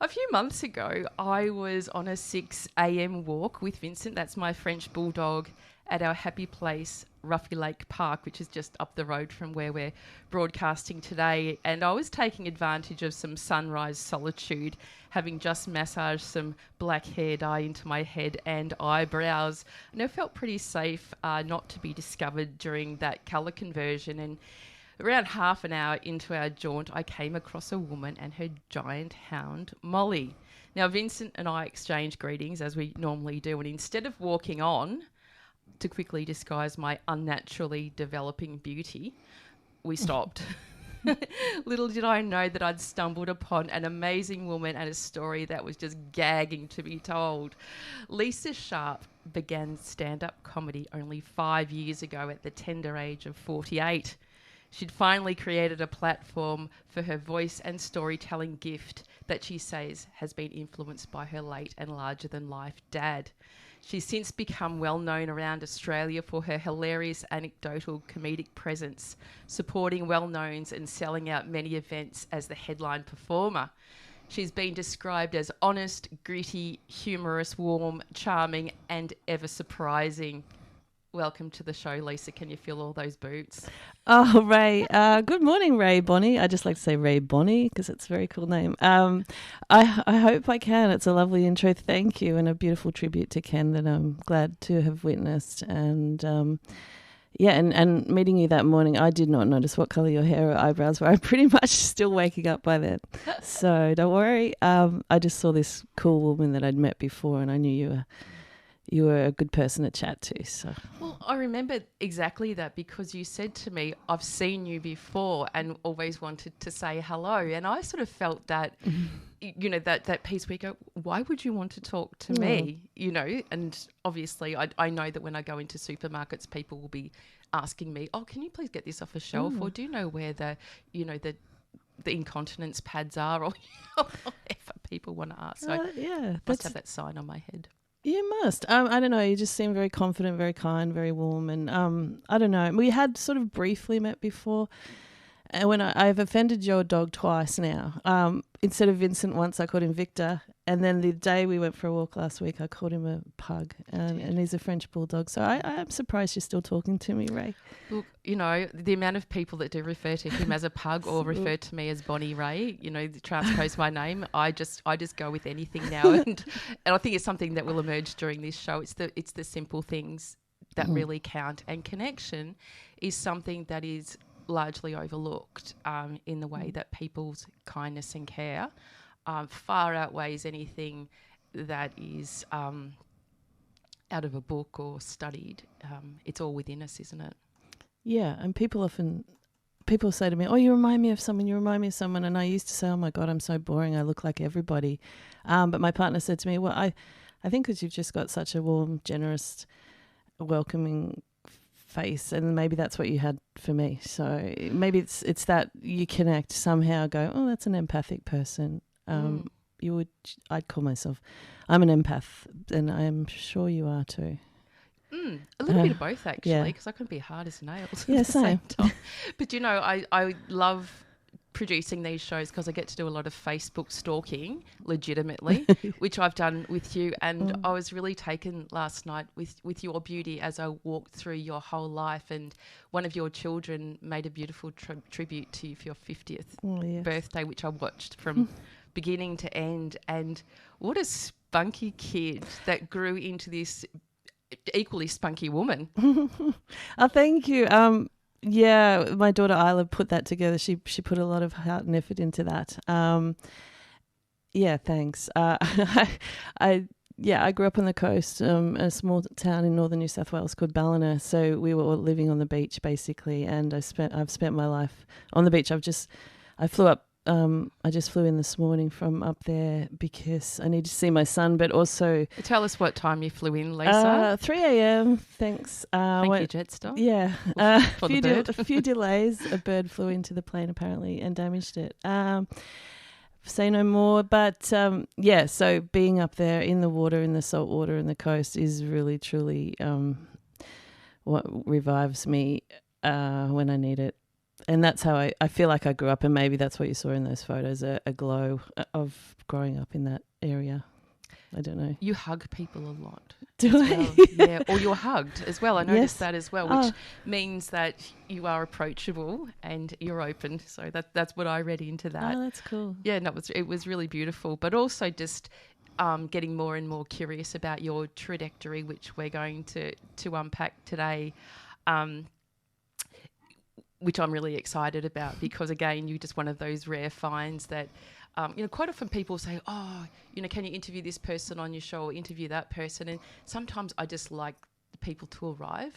A few months ago, I was on a 6 a.m. walk with Vincent. That's my French bulldog at our happy place, Ruffy Lake Park, which is just up the road from where we're broadcasting today. And I was taking advantage of some sunrise solitude, having just massaged some black hair dye into my head and eyebrows. And I felt pretty safe not to be discovered during that colour conversion. And around half an hour into our jaunt, I came across a woman and her giant hound, Molly. Now, Vincent and I exchanged greetings as we normally do, and instead of walking on to quickly disguise my unnaturally developing beauty, we stopped. Little did I know that I'd stumbled upon an amazing woman and a story that was just gagging to be told. Lisa Sharpe began stand-up comedy only 5 years ago at the tender age of 48. She'd finally created a platform for her voice and storytelling gift that she says has been influenced by her late and larger-than-life dad. She's since become well known around Australia for her hilarious anecdotal comedic presence, supporting well-knowns and selling out many events as the headline performer. She's been described as honest, gritty, humorous, warm, charming, and ever surprising. Welcome to the show, Lisa. Can you feel all those boots? Oh, Rae. Good morning, Rae Bonney. I just like to say Rae Bonney because it's a very cool name. I hope I can. It's a lovely intro. Thank you, and a beautiful tribute to Ken that I'm glad to have witnessed. And and meeting you that morning, I did not notice what colour your hair or eyebrows were. I'm pretty much still waking up by then. So don't worry. I just saw this cool woman that I'd met before, and I knew you were a good person to chat to. So, well, I remember exactly that because you said to me, I've seen you before and always wanted to say hello. And I sort of felt that, you know, that piece where you go, why would you want to talk to me? You know, and obviously I know that when I go into supermarkets, people will be asking me, oh, can you please get this off a shelf? Or do you know where the incontinence pads are, or whatever people want to ask. So I must have that sign on my head. You must. I don't know. You just seem very confident, very kind, very warm. And I don't know. We had sort of briefly met before. And when I've offended your dog twice now. Instead of Vincent once, I called him Victor. And then the day we went for a walk last week, I called him a pug. And he's a French bulldog. So I am surprised you're still talking to me, Rae. Look, you know, the amount of people that do refer to him as a pug or refer to me as Bonnie Rae, you know, transpose my name. I just go with anything now. And I think it's something that will emerge during this show. It's the simple things that really count. And connection is something that is largely overlooked in the way that people's kindness and care far outweighs anything that is out of a book or studied. It's all within us, isn't it? Yeah, and people say to me, oh, you remind me of someone, and I used to say, oh my God, I'm so boring, I look like everybody. But my partner said to me, well, I think because you've just got such a warm, generous, welcoming face, and maybe that's what you had for me. So maybe it's that you connect somehow, go, oh, that's an empathic person. I'd call myself, I'm an empath, and I'm sure you are too. A little bit of both, actually, because I can be hard as nails yeah, at the same same. time. But, you know, I love producing these shows because I get to do a lot of Facebook stalking legitimately, which I've done with you. And I was really taken last night with your beauty as I walked through your whole life. And one of your children made a beautiful tribute to you for your 50th birthday, which I watched from beginning to end. And what a spunky kid that grew into this equally spunky woman. Oh, thank you. Yeah, my daughter Isla put that together. She put a lot of heart and effort into that. Yeah, thanks. I grew up on the coast, a small town in northern New South Wales called Ballina. So we were all living on the beach basically, and I've spent my life on the beach. I flew up. I just flew in this morning from up there because I need to see my son, but also... Tell us what time you flew in, Lisa. 3 a.m, thanks. Thank you, Jetstar. Yeah. For the bird. A few delays. A bird flew into the plane apparently and damaged it. Say no more. But so being up there in the water, in the salt water and the coast is really, truly what revives me when I need it. that's how I feel like I grew up, and maybe that's what you saw in those photos, a glow of growing up in that area. I don't know. You hug people a lot. Do I? Well. Yeah, or you're hugged as well. I noticed that as well, which means that you are approachable and you're open. So that's what I read into that. Oh, that's cool. Yeah, no, it was really beautiful, but also just getting more and more curious about your trajectory, which we're going to unpack today, which I'm really excited about because, again, you're just one of those rare finds that, quite often people say, oh, can you interview this person on your show or interview that person? And sometimes I just like people to arrive,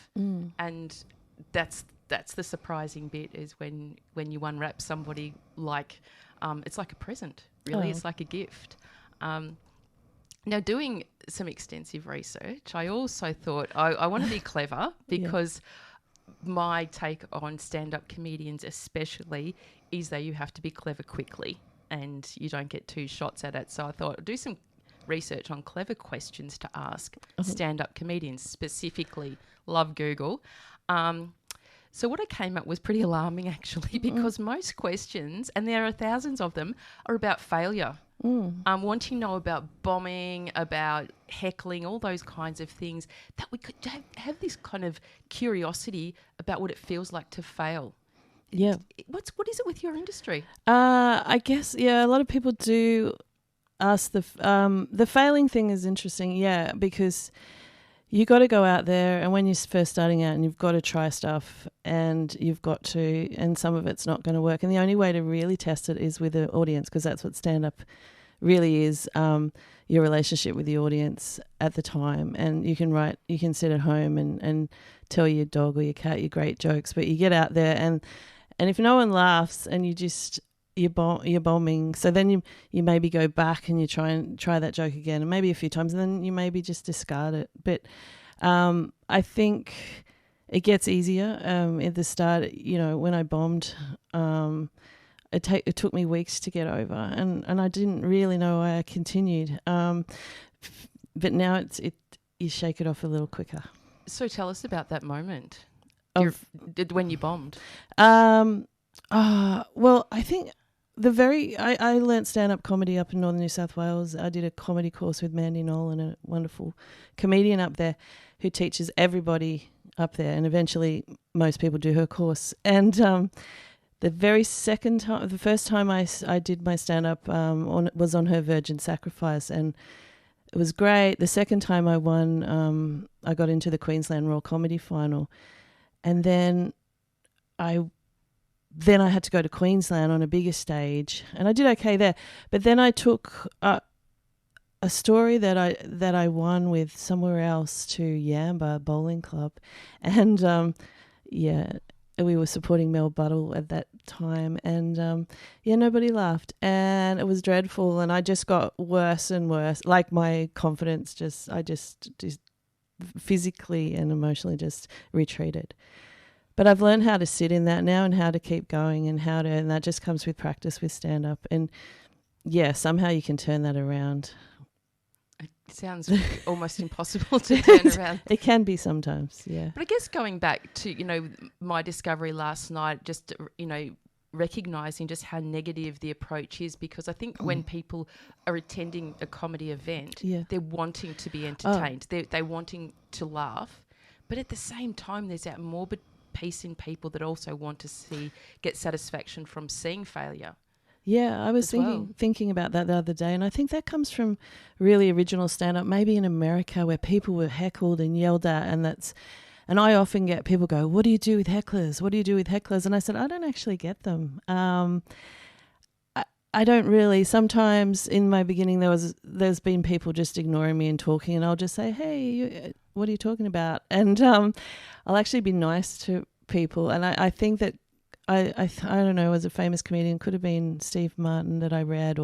and that's the surprising bit is when you unwrap somebody like it's like a present, really. It's like a gift. Now, doing some extensive research, I also thought I want to be clever because my take on stand-up comedians especially is that you have to be clever quickly and you don't get two shots at it. So I thought I'd do some research on clever questions to ask stand-up comedians, specifically. Love Google. So what I came up was pretty alarming, actually, because most questions, and there are thousands of them, are about failure. Wanting to know about bombing, about heckling, all those kinds of things, that we could have this kind of curiosity about what it feels like to fail. Yeah. What is it with your industry? I guess, a lot of people do ask the failing thing is interesting, because you got to go out there, and when you're first starting out, and you've got to try stuff, and and some of it's not going to work. And the only way to really test it is with an audience, because that's what stand-up really is, your relationship with the audience at the time. And you can sit at home and tell your dog or your cat your great jokes, but you get out there and if no one laughs and you're bombing, so then you maybe go back and you try that joke again, and maybe a few times, and then you maybe just discard it. But I think it gets easier at the start. When I bombed, it took me weeks to get over, and I didn't really know why I continued. But now you shake it off a little quicker. So tell us about that moment when you bombed. Well, I think I learnt stand-up comedy up in northern New South Wales. I did a comedy course with Mandy Nolan, a wonderful comedian up there who teaches everybody up there, and eventually most people do her course. And the first time I did my stand-up was on her Virgin Sacrifice, and it was great. The second time I won, I got into the Queensland Raw Comedy Final, and then I had to go to Queensland on a bigger stage, and I did okay there. But then I took a story that I won with somewhere else to Yamba Bowling Club, and we were supporting Mel Buttle at that time, and nobody laughed, and it was dreadful, and I just got worse and worse. Like my confidence I just physically and emotionally just retreated. But I've learned how to sit in that now and how to keep going and and that just comes with practice with stand-up. And somehow you can turn that around. It sounds almost impossible to turn around. It can be sometimes, yeah. But I guess going back to, my discovery last night, just, recognising just how negative the approach is, because I think when people are attending a comedy event, they're wanting to be entertained. They're wanting to laugh. But at the same time, there's that morbid piece in people that also want to get satisfaction from seeing failure. Yeah, I was thinking about that the other day, and I think that comes from really original stand-up, maybe in America where people were heckled and yelled at, and I often get people go, "What do you do with hecklers? What do you do with hecklers?" And I said, I don't actually get them. I don't really. Sometimes in my beginning there's been people just ignoring me and talking, and I'll just say, "Hey, what are you talking about?" And I'll actually be nice to people. And I think that I don't know, as a famous comedian, could have been Steve Martin that I read,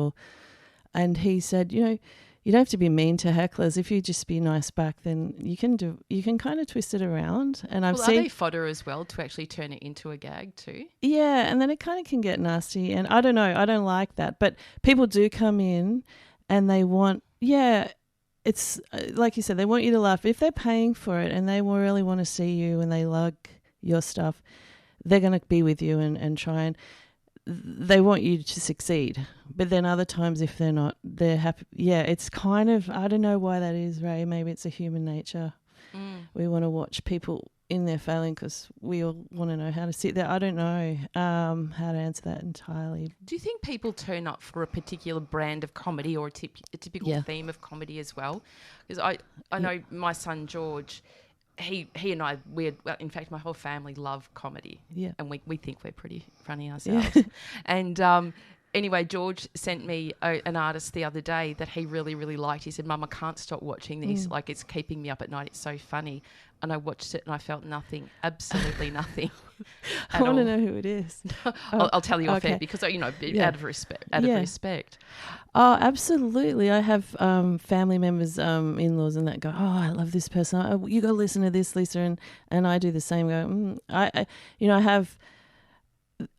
and he said, you don't have to be mean to hecklers. If you just be nice back, then you can kind of twist it around. And I've seen, are they fodder as well to actually turn it into a gag too? Yeah, and then it kind of can get nasty. And I don't know, I don't like that. But people do come in and they want, it's like you said, they want you to laugh. If they're paying for it and they really want to see you and they like your stuff, they're going to be with you and try and they want you to succeed. But then other times if they're not, they're happy. Yeah, it's kind of, I don't know why that is, Ray. Maybe it's a human nature. We want to watch people in their failing because we all want to know how to sit there. I don't know how to answer that entirely. Do you think people turn up for a particular brand of comedy or a typical theme of comedy as well? Because I know my son George, he and I, in fact, my whole family love comedy. Yeah. And we think we're pretty funny ourselves. And anyway, George sent me an artist the other day that he really, really liked. He said, Mum, I can't stop watching this. Like, it's keeping me up at night. It's so funny. And I watched it and I felt nothing, absolutely nothing. I want to know who it is. I'll tell you off air because, out of respect. Oh, absolutely. I have family members, in-laws and that go, oh, I love this person. Oh, you got to listen to this, Lisa. And I do the same. Go,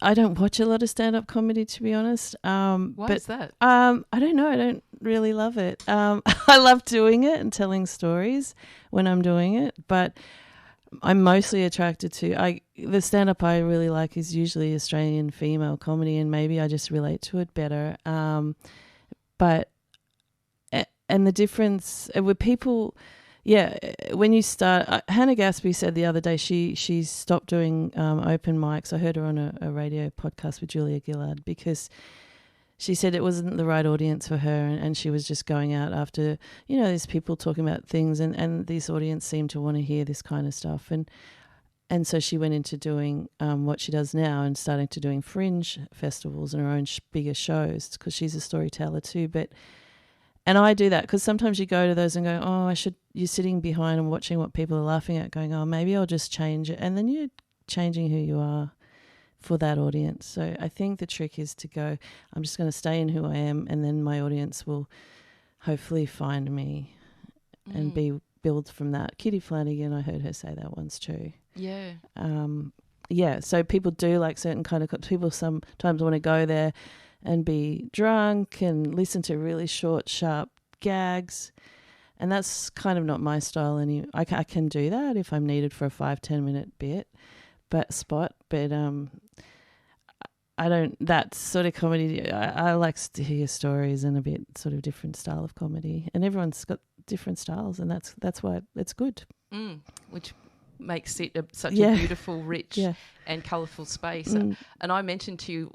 I don't watch a lot of stand-up comedy, to be honest. Why is that? I don't know. I don't really love it. I love doing it and telling stories when I'm doing it, but I'm mostly attracted to the stand-up I really like is usually Australian female comedy, and maybe I just relate to it better. But the difference with people. Yeah, when you start, Hannah Gatsby said the other day she stopped doing open mics. I heard her on a radio podcast with Julia Gillard because she said it wasn't the right audience for her, and she was just going out after, there's people talking about things, and this audience seemed to want to hear this kind of stuff. And so she went into doing what she does now and starting to doing fringe festivals and her own bigger shows because she's a storyteller too. And I do that because sometimes you go to those and go, oh, you're sitting behind and watching what people are laughing at going, oh, maybe I'll just change it. And then you're changing who you are for that audience. So I think the trick is to go, I'm just going to stay in who I am, and then my audience will hopefully find me and build from that. Kitty Flanagan, I heard her say that once too. Yeah. So people do like certain kind of people sometimes want to go there and be drunk and listen to really short, sharp gags. And that's kind of not my style. I can do that if I'm needed for a 5-10 minute bit, but I don't, that sort of comedy, I like to hear stories and a bit sort of different style of comedy. And everyone's got different styles, and that's why it's good. Which makes it such a beautiful, rich and colourful space. And I mentioned to you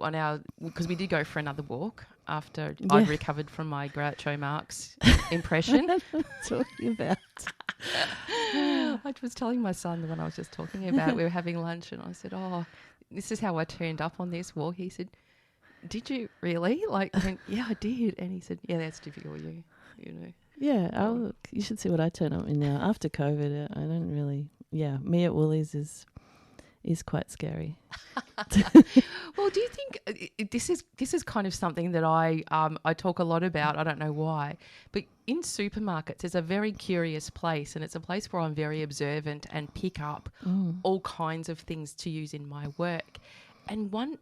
because we did go for another walk after I'd recovered from my Groucho Marx impression. What am I talking about? I was telling my son the one I was just talking about. We were having lunch and I said, oh, this is how I turned up on this walk. He said, did you really? I went, yeah, I did. And he said, yeah, that's typical you know. Yeah, you should see what I turn up in now. After COVID, I don't really... Yeah, me at Woolies is quite scary. Well, do you think this is kind of something that I talk a lot about? I don't know why, but in supermarkets, it's a very curious place, and it's a place where I'm very observant and pick up all kinds of things to use in my work. And one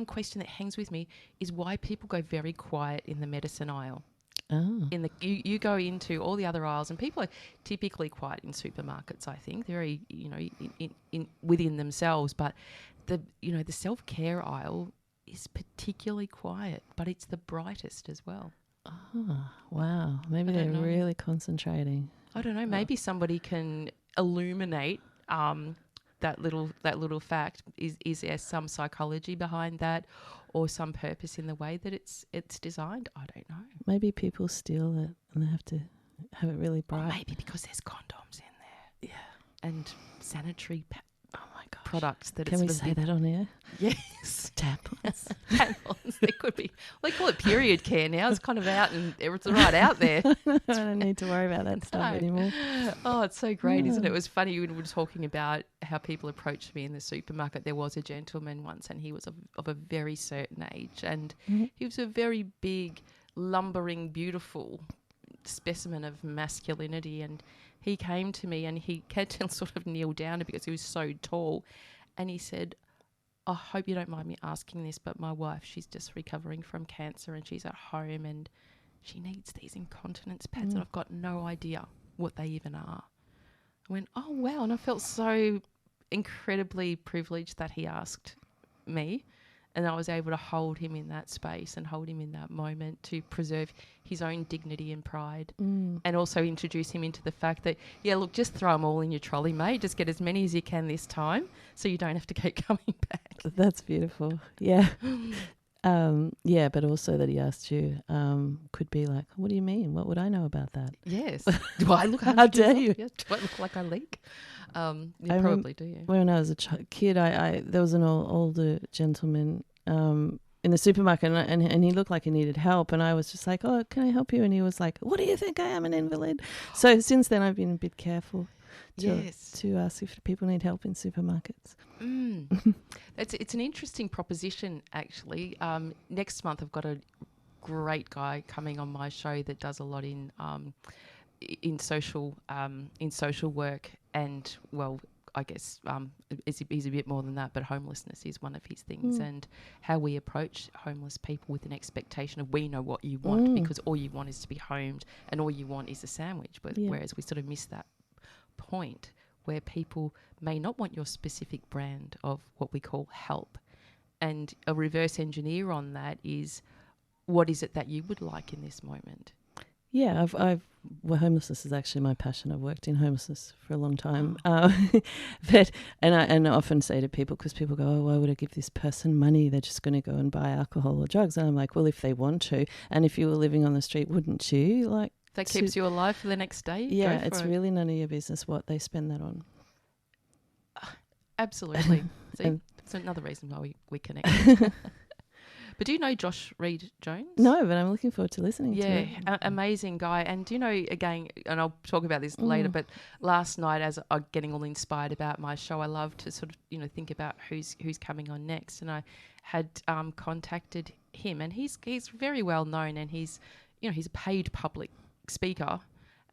question that hangs with me is why people go very quiet in the medicine aisle. Oh. You go into all the other aisles, and people are typically quiet in supermarkets. I think very in within themselves, but the self-care aisle is particularly quiet, but it's the brightest as well. Oh, wow! Maybe they're really concentrating. I don't know. Maybe somebody can illuminate that little fact. Is there some psychology behind that? Or some purpose in the way that it's designed? I don't know. Maybe people steal it and they have to have it really bright. Or maybe because there's condoms in there. Yeah. And sanitary products that Can we say that on air? Yes. Tampons. Tampons. There could be. They call it period care now. It's kind of out and it's right out there. I don't need to worry about that stuff anymore. Oh, it's so great, isn't it? It was funny when we were talking about how people approached me in the supermarket. There was a gentleman once, and he was of a very certain age, and he was a very big, lumbering, beautiful specimen of masculinity, and he came to me and he had to sort of kneel down because he was so tall, and he said, I hope you don't mind me asking this, but my wife, she's just recovering from cancer and she's at home and she needs these incontinence pads and I've got no idea what they even are. I went, oh, wow. And I felt so incredibly privileged that he asked me, and I was able to hold him in that space and hold him in that moment to preserve his own dignity and pride, and also introduce him into the fact that, yeah, look, just throw them all in your trolley, mate. Just get as many as you can this time so you don't have to keep coming back. That's beautiful. Yeah. Yeah, but also that he asked you could be like, what do you mean? What would I know about that? Yes. Do I look How dare you? Yeah. Do I look like I leak? You I probably do, yeah. When I was a kid, there was an older gentleman in the supermarket, and he looked like he needed help, and I was just like, oh, can I help you? And he was like, what do you think, I am an invalid? So since then I've been a bit careful to ask if people need help in supermarkets. It's an interesting proposition, actually. Next month I've got a great guy coming on my show that does a lot in social work, and, well, I guess he's a bit more than that, but homelessness is one of his things, and how we approach homeless people with an expectation of, we know what you want, because all you want is to be homed and all you want is a sandwich. But whereas we sort of miss that point where people may not want your specific brand of what we call help, and a reverse engineer on that is, what is it that you would like in this moment? Yeah, homelessness is actually my passion. I've worked in homelessness for a long time, but I often say to people, because people go, oh, why would I give this person money? They're just going to go and buy alcohol or drugs. And I'm like, well, if they want to, and if you were living on the street, wouldn't you? Like, that keeps you alive for the next day. Yeah, it's really none of your business what they spend that on. Absolutely. So it's another reason why we connect. But do you know Josh Reed-Jones? No, but I'm looking forward to listening to it. Yeah, amazing guy. And do you know, again, and I'll talk about this later, but last night, as I'm getting all inspired about my show, I love to sort of, think about who's coming on next. And I had contacted him, and he's very well known, and he's a paid public speaker,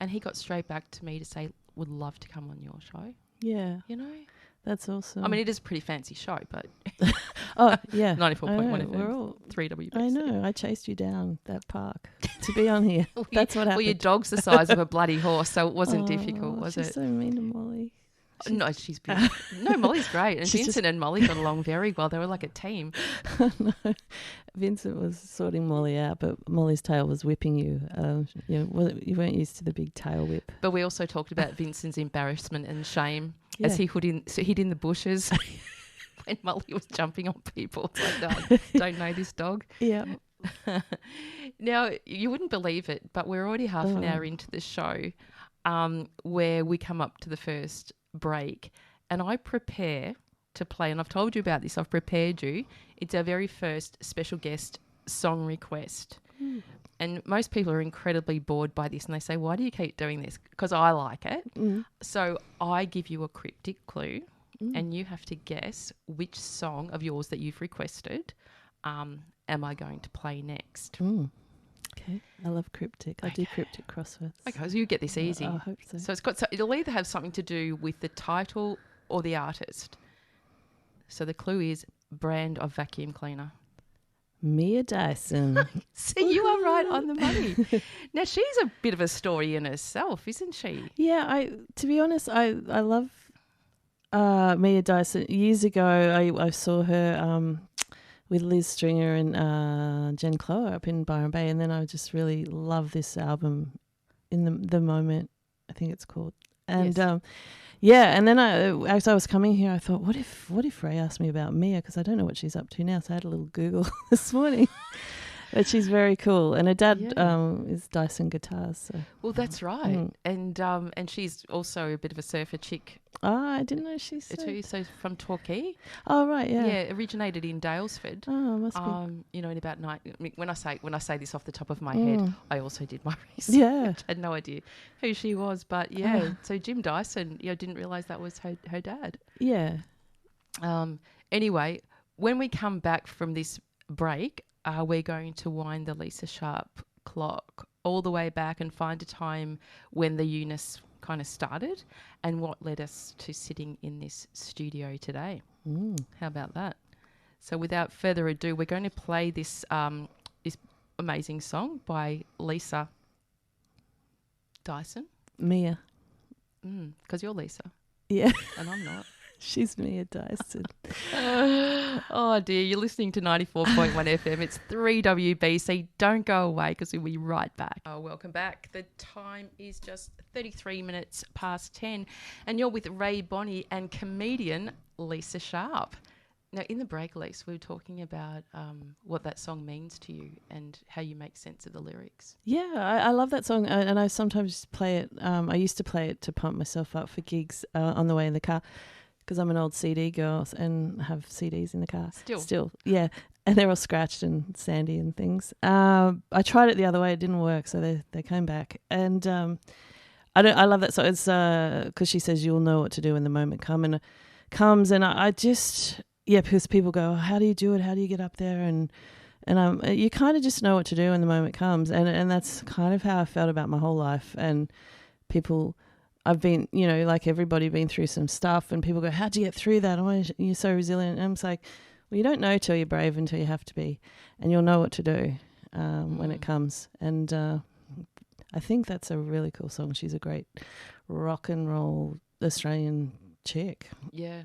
and he got straight back to me to say, would love to come on your show. Yeah. That's awesome. I mean, it is a pretty fancy show, but... Oh, yeah. 94.1 FM, 3WBC. I know. I chased you down that park to be on here. That's what happened. Well, your dog's the size of a bloody horse, so it wasn't difficult, was she's it? so mean to Molly. No, she's beautiful. No, Molly's great. And Vincent and Molly got along very well. They were like a team. No, Vincent was sorting Molly out, but Molly's tail was whipping you. You weren't used to the big tail whip. But we also talked about Vincent's embarrassment and shame as he hid in the bushes when Molly was jumping on people. It's like, no, don't know this dog. Yeah. Now, you wouldn't believe it, but we're already half an hour into the show where we come up to the first break, and I prepare to play, and I've told you about this, I've prepared you. It's our very first special guest song request. And most people are incredibly bored by this, and they say, why do you keep doing this? Because I like it. So I give you a cryptic clue, and you have to guess which song of yours that you've requested am I going to play next. Okay, I love cryptic. I do cryptic crosswords. Okay, so you get this easy. I hope so. So it'll either have something to do with the title or the artist. So the clue is brand of vacuum cleaner. Mia Dyson. See, you are right on the money. Now, she's a bit of a story in herself, isn't she? Yeah, to be honest, I love Mia Dyson. Years ago, I saw her with Liz Stringer and Jen Clower up in Byron Bay, and then I just really love this album, In the Moment, I think it's called. And yes. And then as I was coming here, I thought, what if Rae asked me about Mia, because I don't know what she's up to now. So I had a little Google this morning. But she's very cool, and her dad is Dyson Guitars. So. Well, that's right, and she's also a bit of a surfer chick. Oh, I didn't know she's so from Torquay. Oh, right, yeah. Yeah, originated in Daylesford. Oh, must be. In about when I say this off the top of my head, I also did my research. Yeah, I had no idea who she was, but so Jim Dyson, didn't realise that was her dad. Yeah. Anyway, when we come back from this break, we're going to wind the Lisa Sharpe clock all the way back and find a time when the Eunice kind of started and what led us to sitting in this studio today. How about that? So without further ado, we're going to play this amazing song by Lisa Dyson. Mia. Because you're Lisa. Yeah. And I'm not. She's Mia Dyson. Oh dear, you're listening to 94.1 FM. It's 3WBC. Don't go away because we'll be right back. Oh, welcome back. The time is just 33 minutes past 10 and you're with Rae Bonney and comedian Lisa Sharpe. Now, in the break, Lisa, we were talking about what that song means to you and how you make sense of the lyrics. Yeah, I love that song, and I sometimes play it. I used to play it to pump myself up for gigs on the way in the car, because I'm an old CD girl and have CDs in the car. Still, yeah. And they're all scratched and sandy and things. I tried it the other way. It didn't work, so they came back. And I love that song. It's because she says you'll know what to do when the moment comes. And I just, yeah, because people go, oh, how do you do it? How do you get up there? And you kind of just know what to do when the moment comes. And that's kind of how I felt about my whole life. And people... I've been, like everybody, been through some stuff, and people go, how'd you get through that? Oh, you're so resilient. And I'm just like, well, you don't know till you're brave until you have to be, and you'll know what to do when it comes. And I think that's a really cool song. She's a great rock and roll Australian chick. Yeah.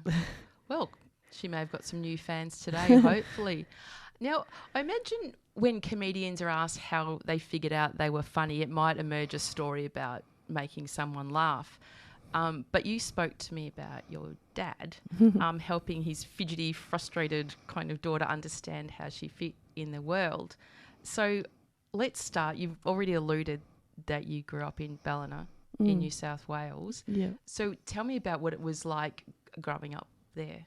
Well, she may have got some new fans today, hopefully. Now, I imagine when comedians are asked how they figured out they were funny, it might emerge a story about making someone laugh. But you spoke to me about your dad helping his fidgety, frustrated kind of daughter understand how she fit in the world. So let's start. You've already alluded that you grew up in Ballina in New South Wales. Yeah. So tell me about what it was like growing up there.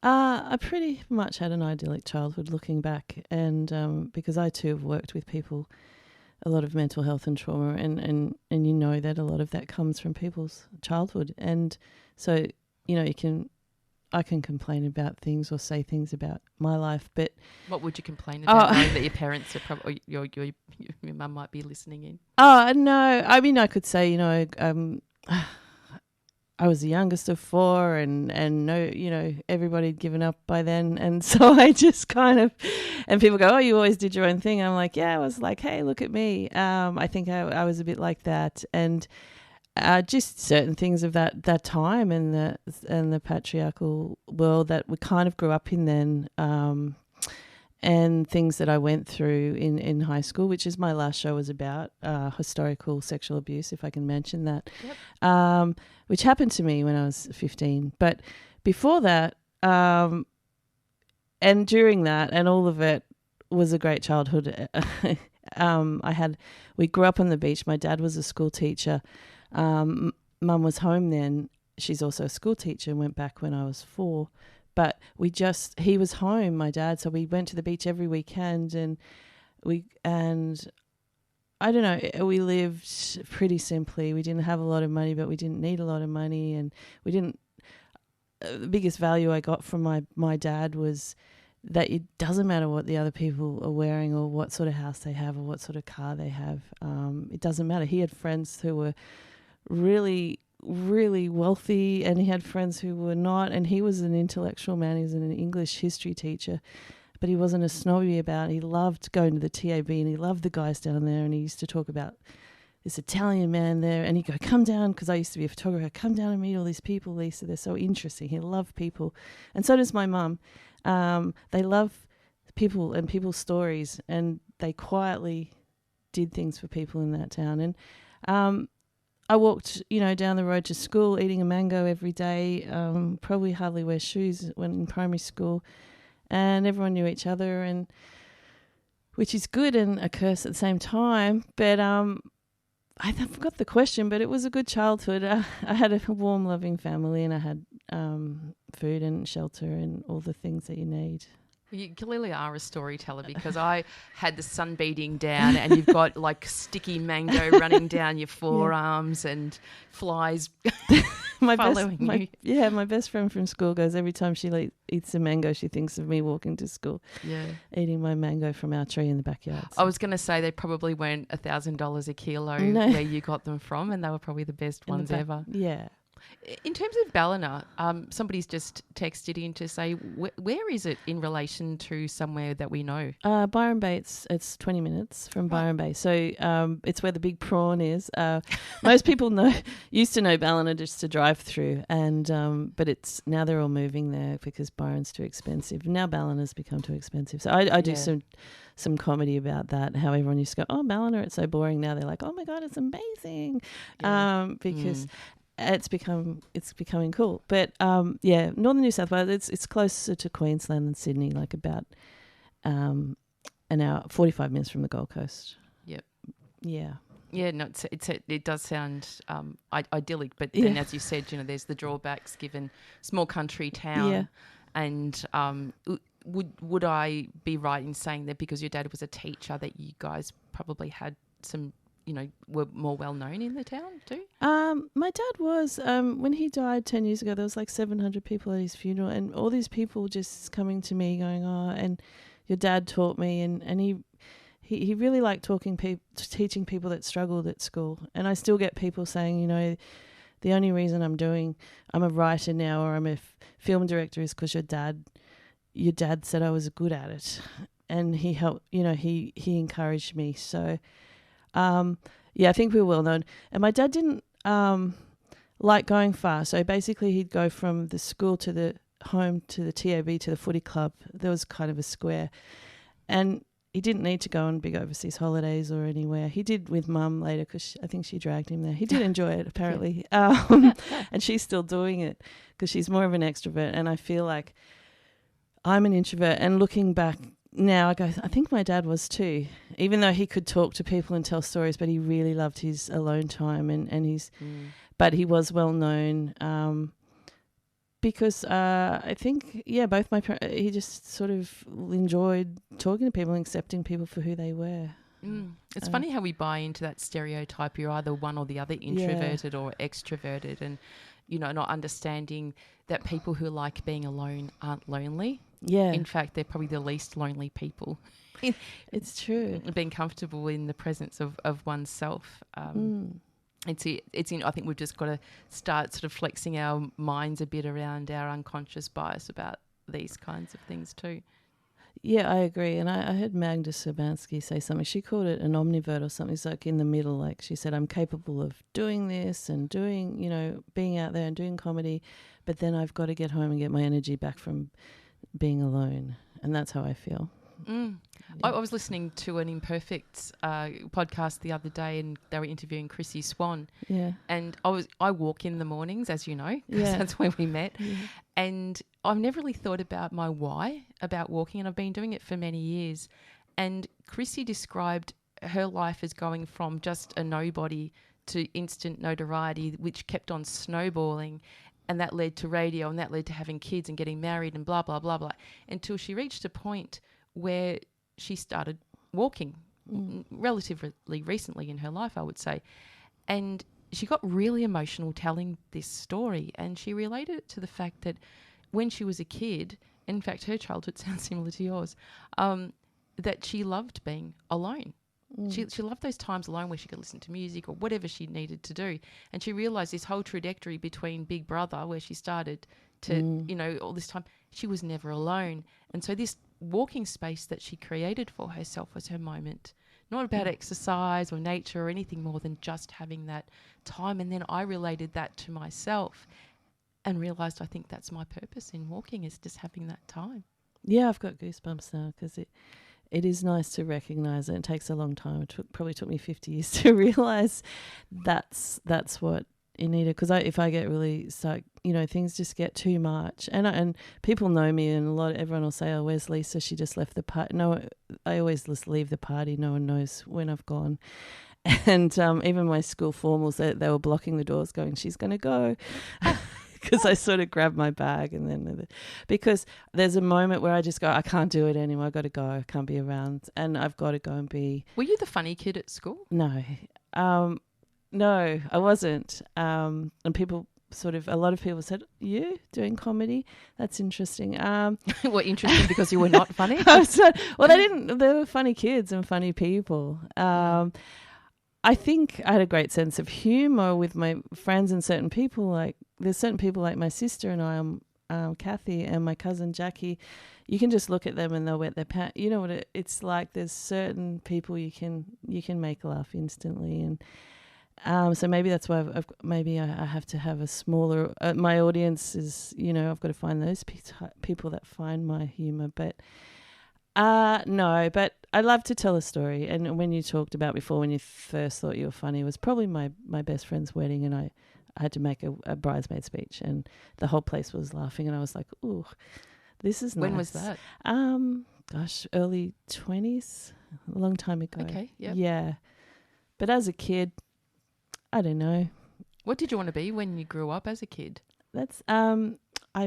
I pretty much had an idyllic childhood looking back, and because I too have worked with people, a lot of mental health and trauma, and you know that a lot of that comes from people's childhood. And so, I can complain about things or say things about my life, but... What would you complain about, knowing that your parents are probably... your mum might be listening in? Oh, no. I mean, I could say, I was the youngest of four, and no, everybody had given up by then. And so I just kind of, and people go, oh, you always did your own thing. I'm like, yeah, I was like, hey, look at me. I think I was a bit like that. And just certain things of that time and the patriarchal world that we kind of grew up in then, and things that I went through in high school, which is my last show was about, historical sexual abuse, if I can mention that, which happened to me when I was 15. But before that, and during that, and all of it was a great childhood. We grew up on the beach. My dad was a school teacher. Mum was home then. She's also a school teacher and went back when I was 4. But he was home, my dad, so we went to the beach every weekend, and I don't know, we lived pretty simply. We didn't have a lot of money, but we didn't need a lot of money, and the biggest value I got from my dad was that it doesn't matter what the other people are wearing or what sort of house they have or what sort of car they have. It doesn't matter. He had friends who were really, really wealthy, and he had friends who were not, and he was an intellectual man. He was an English history teacher, but he wasn't a snobby about it. He loved going to the TAB, and he loved the guys down there, and he used to talk about this Italian man there, and he'd go, come down, because I used to be a photographer, come down and meet all these people, Lisa, they're so interesting. He loved people, and so does my mum. They love people and people's stories, and they quietly did things for people in that town. And I walked, down the road to school eating a mango every day, probably hardly wear shoes when in primary school, and everyone knew each other, and which is good and a curse at the same time. But I forgot the question, but it was a good childhood. I had a warm, loving family, and I had food and shelter and all the things that you need. You clearly are a storyteller, because I had the sun beating down and you've got like sticky mango running down your forearms and flies following you. Yeah, my best friend from school goes, every time she eats a mango, she thinks of me walking to school, eating my mango from our tree in the backyard. So. I was going to say they probably weren't $1,000 a kilo where you got them from, and they were probably the best ones ever. Yeah. In terms of Ballina, somebody's just texted in to say, where is it in relation to somewhere that we know? Byron Bay, it's 20 minutes from Byron Bay. So it's where the Big Prawn is. Most people used to know Ballina just to drive through, and but it's now they're all moving there because Byron's too expensive. Now Ballina's become too expensive. So I do some comedy about that, how everyone used to go, oh, Ballina, it's so boring. Now they're like, oh my God, it's amazing. Because it's becoming cool. But northern New South Wales, it's closer to Queensland than Sydney, like about an hour, 45 minutes from the Gold Coast. Yep. Yeah. Yeah, no, it does sound idyllic, but then as you said, there's the drawbacks given small country town. Yeah. And would I be right in saying that because your dad was a teacher that you guys probably had some, were more well known in the town too? My dad was, when he died 10 years ago, there was like 700 people at his funeral, and all these people just coming to me going, oh, and your dad taught me, and he really liked teaching people that struggled at school. And I still get people saying, the only reason I'm a writer now or I'm a film director is because your dad said I was good at it, and he helped, he encouraged me. So, I think we were well known. And my dad didn't like going far. So basically he'd go from the school to the home to the TAB to the footy club. There was kind of a square. And he didn't need to go on big overseas holidays or anywhere. He did with Mum later because I think she dragged him there. He did enjoy it, apparently. And she's still doing it because she's more of an extrovert. And I feel like I'm an introvert. And looking back now, I go, I think my dad was too, even though he could talk to people and tell stories, but he really loved his alone time but he was well known because I think, both my parents, he just sort of enjoyed talking to people and accepting people for who they were. It's funny how we buy into that stereotype. You're either one or the other, introverted or extroverted, and, not understanding that people who like being alone aren't lonely. Yeah. In fact, they're probably the least lonely people. It's true. Being comfortable in the presence of oneself. I think we've just got to start sort of flexing our minds a bit around our unconscious bias about these kinds of things too. Yeah, I agree. And I heard Magda Szubanski say something. She called it an omnivert or something. It's like in the middle. Like she said, I'm capable of doing this and doing, being out there and doing comedy, but then I've got to get home and get my energy back from being alone. And that's how I feel. Yeah. I was listening to an Imperfect podcast the other day, and they were interviewing Chrissy Swan. Yeah. And I walk in the mornings, as you know, because that's where we met. Yeah. And I've never really thought about my why about walking, and I've been doing it for many years. And Chrissy described her life as going from just a nobody to instant notoriety, which kept on snowballing. And that led to radio, and that led to having kids and getting married and blah, blah, blah, blah, until she reached a point where she started walking relatively recently in her life, I would say. And she got really emotional telling this story, and she related it to the fact that when she was a kid, in fact, her childhood sounds similar to yours, that she loved being alone. She loved those times alone where she could listen to music or whatever she needed to do. And she realised this whole trajectory between Big Brother, where she started, to, all this time, she was never alone. And so this walking space that she created for herself was her moment. Not about exercise or nature or anything more than just having that time. And then I related that to myself and realised I think that's my purpose in walking, is just having that time. Yeah, I've got goosebumps now because it is nice to recognise it. It takes a long time. It probably took me 50 years to realise that's what you needed. Because if I get really stuck, things just get too much. And people know me, and everyone will say, "Oh, where's Lisa? She just left the party." No, I always just leave the party. No one knows when I've gone. And even my school formals, they were blocking the doors, going, "She's going to go." Because I sort of grabbed my bag, and then because there's a moment where I just go, I can't do it anymore. I got to go. I can't be around, and I've got to go and be. Were you the funny kid at school? No, no, I wasn't. And a lot of people said, "You doing comedy? That's interesting." What, interesting because you were not funny? Well, they didn't. They were funny kids and funny people. I think I had a great sense of humour with my friends and certain people. Like there's certain people like my sister and I, Kathy, and my cousin Jackie. You can just look at them and they'll wet their pants. You know what it's like. There's certain people you can make laugh instantly, and so maybe that's why maybe I have to have a smaller. My audience is, I've got to find those people that find my humour. But no, but I love to tell a story. And when you talked about before, when you first thought you were funny, it was probably my best friend's wedding, and I had to make a bridesmaid speech, and the whole place was laughing, and I was like, ooh. This is nice. When was that? Gosh, early 20s, a long time ago. Okay, yep. Yeah. But as a kid, I don't know. What did you want to be when you grew up as a kid? That's I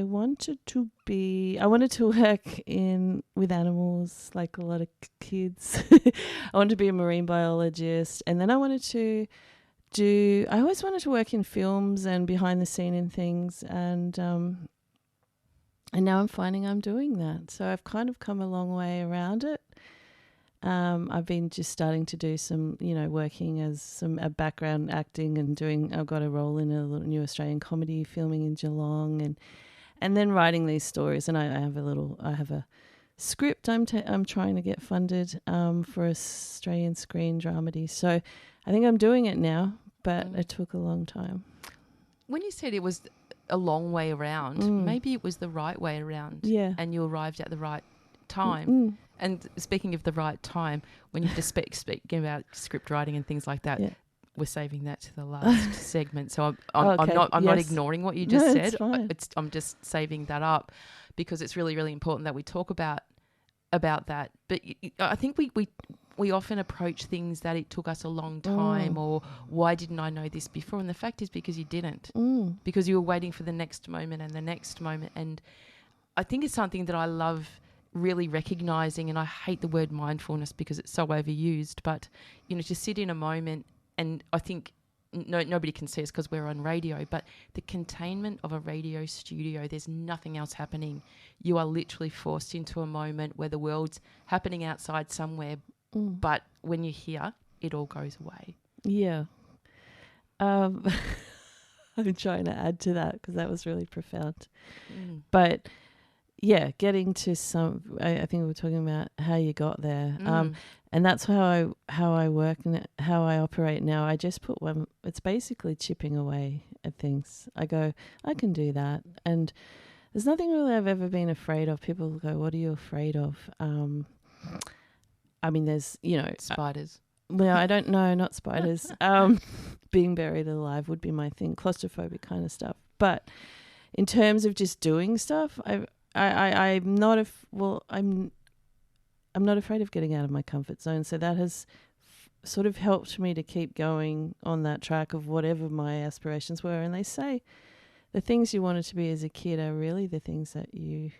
wanted to work with animals like a lot of kids. I wanted to be a marine biologist, and then I always wanted to work in films and behind the scene and things, and now I'm finding I'm doing that. So I've kind of come a long way around it. I've been just starting to do some, working as some background acting and I've got a role in a new Australian comedy filming in Geelong and then writing these stories. And I have a script I'm trying to get funded for Australian screen dramedy. So I think I'm doing it now, but it took a long time. When you said it was a long way around, maybe it was the right way around. Yeah. And you arrived at the right time. And speaking of the right time, when you're speaking about script writing and things like that, we're saving that to the last segment. So I'm not ignoring what you just said. I'm just saving that up because it's really, really important that we talk about that. But I think we often approach things that it took us a long time or why didn't I know this before? And the fact is because you didn't. Because you were waiting for the next moment and the next moment. And I think it's something that I love really recognising, and I hate the word mindfulness because it's so overused, but, to sit in a moment, and I think nobody can see us because we're on radio, but the containment of a radio studio, there's nothing else happening. You are literally forced into a moment where the world's happening outside somewhere, but when you're here, it all goes away. Yeah. I'm trying to add to that because that was really profound. But yeah, getting to I think we were talking about how you got there. And that's how I work and how I operate now. I just put it's basically chipping away at things. I go, I can do that. And there's nothing really I've ever been afraid of. People go, what are you afraid of? I mean, there's, spiders. Well, I don't know, not spiders. Being buried alive would be my thing, claustrophobic kind of stuff. But in terms of just doing stuff, I'm not afraid of getting out of my comfort zone. So that has sort of helped me to keep going on that track of whatever my aspirations were. And they say the things you wanted to be as a kid are really the things that you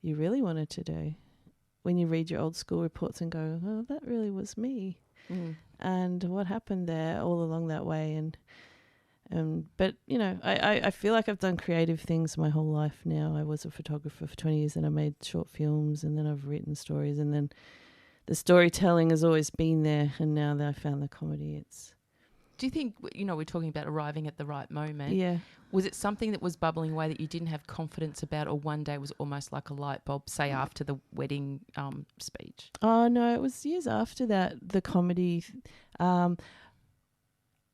really wanted to do. When you read your old school reports and go, oh, that really was me. And what happened there all along that way. But, I feel like I've done creative things my whole life now. I was a photographer for 20 years and I made short films and then I've written stories and then the storytelling has always been there, and now that I found the comedy, Do you think, we're talking about arriving at the right moment. Yeah. Was it something that was bubbling away that you didn't have confidence about, or one day it was almost like a light bulb, say after the wedding speech? Oh, no, it was years after that, the comedy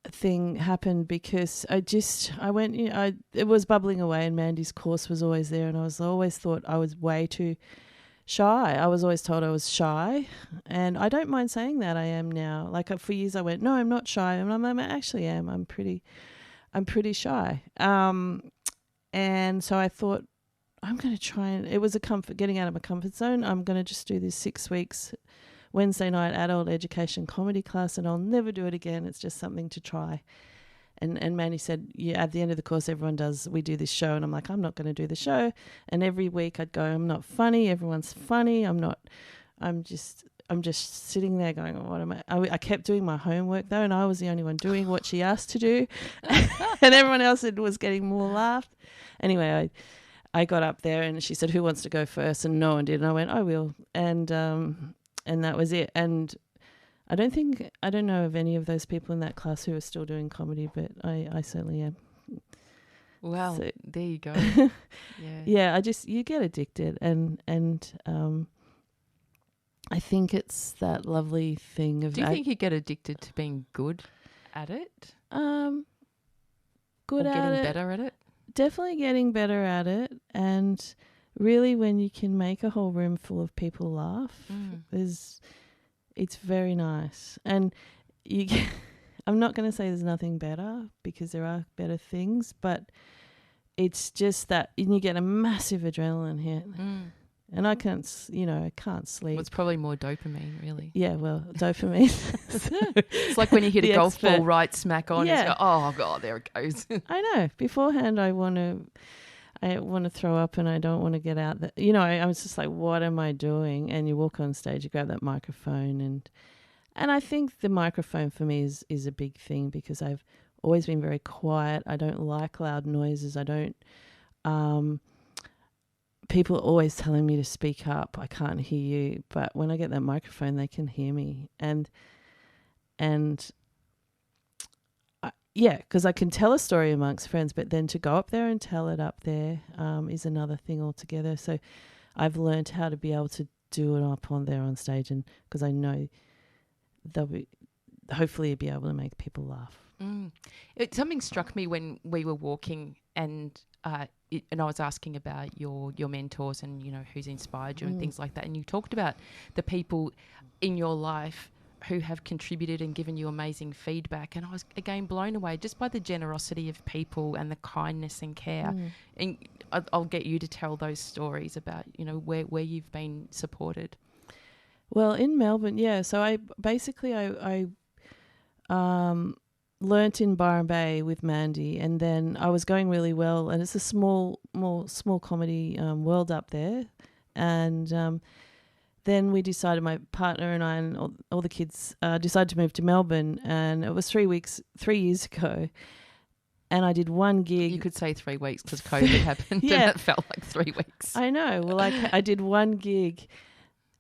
thing happened, because I went, it was bubbling away and Mandy's course was always there, and I always thought I was way too shy. I was always told I was shy, and I don't mind saying that I am now. Like for years I went, no, I'm not shy, and I actually am. I'm pretty shy. And so I thought, I'm going to try, and it was getting out of my comfort zone. I'm going to just do this 6 weeks Wednesday night adult education comedy class, and I'll never do it again. It's just something to try. And Manny said, yeah, at the end of the course, we do this show. And I'm like, I'm not going to do the show. And every week I'd go, I'm not funny. Everyone's funny. I'm just sitting there going, oh, what am I kept doing my homework though. And I was the only one doing what she asked to do. And everyone else was getting more laughed. Anyway, I got up there and she said, who wants to go first? And no one did. And I went, I will. And that was it. And I don't know of any of those people in that class who are still doing comedy, but I certainly am. Well, So, there you go. Yeah. Yeah, you get addicted, and I think it's that lovely thing of. Do you think you get addicted to being good at it? Good or at getting it. better at it? Definitely getting better at it, and really when you can make a whole room full of people laugh, it's very nice. And I'm not going to say there's nothing better, because there are better things, but it's just that, and you get a massive adrenaline hit. And I can't sleep. Well, it's probably more dopamine, really. Yeah, well, dopamine. It's like when you hit a golf expert. ball right smack on. Yeah. And you go, oh, God, there it goes. I know. Beforehand, I want to throw up, and I don't want to get out. I was just like, what am I doing? And you walk on stage, you grab that microphone, and I think the microphone for me is a big thing, because I've always been very quiet. I don't like loud noises. I don't. People are always telling me to speak up. I can't hear you, but when I get that microphone, they can hear me, because I can tell a story amongst friends, but then to go up there and tell it up there is another thing altogether. So I've learned how to be able to do it up on there on stage, and because I know they'll hopefully be able to make people laugh. Something struck me when we were walking, and I was asking about your mentors and, who's inspired you and things like that. And you talked about the people in your life who have contributed and given you amazing feedback. And I was, again, blown away just by the generosity of people and the kindness and care. And I'll get you to tell those stories about, where you've been supported. Well, in Melbourne, yeah. So I learnt in Byron Bay with Mandy, and then I was going really well, and it's a small comedy world up there, and then we decided, my partner and I and all the kids decided to move to Melbourne, and it was 3 years ago, and I did one gig. You could say 3 weeks because COVID happened. Yeah. And it felt like 3 weeks. I know. Well, I did one gig,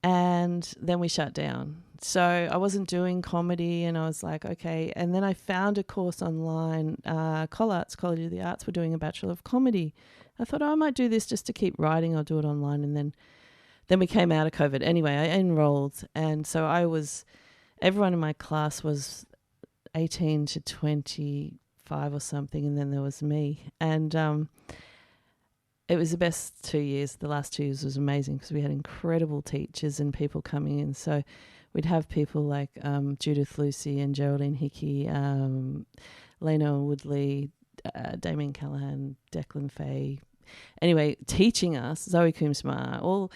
and then we shut down. So I wasn't doing comedy, and I was like, okay. And then I found a course online, Collarts, College of the Arts, were doing a Bachelor of Comedy. I thought, I might do this just to keep writing. I'll do it online. And then we came out of COVID. Anyway, I enrolled. And so everyone in my class was 18 to 25 or something. And then there was me. And it was the best 2 years. The last 2 years was amazing, because we had incredible teachers and people coming in. So we'd have people like Judith Lucy and Geraldine Hickey, Lena Woodley, Damien Callahan, Declan Fay. Anyway, teaching us, Zoe Coombs-Marr, all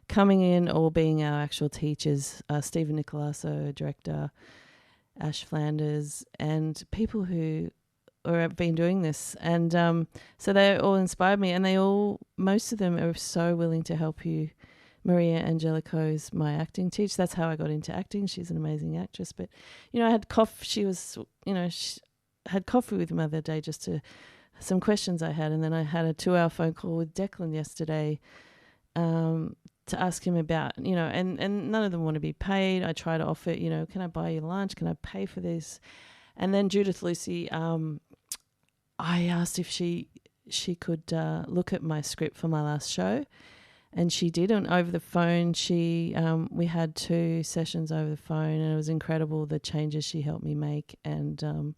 coming in, all being our actual teachers, Stephen Nicolaso, director, Ash Flanders, and people who have been doing this. And so they all inspired me, and most of them are so willing to help you. Maria Angelico is my acting teacher. That's how I got into acting. She's an amazing actress. But, I had she had coffee with me the other day just to some questions I had. And then I had a 2-hour phone call with Declan yesterday to ask him about, and none of them want to be paid. I try to offer, can I buy you lunch? Can I pay for this? And then Judith Lucy, I asked if she could look at my script for my last show. And she did, and over the phone, we had 2 sessions over the phone, and it was incredible the changes she helped me make. And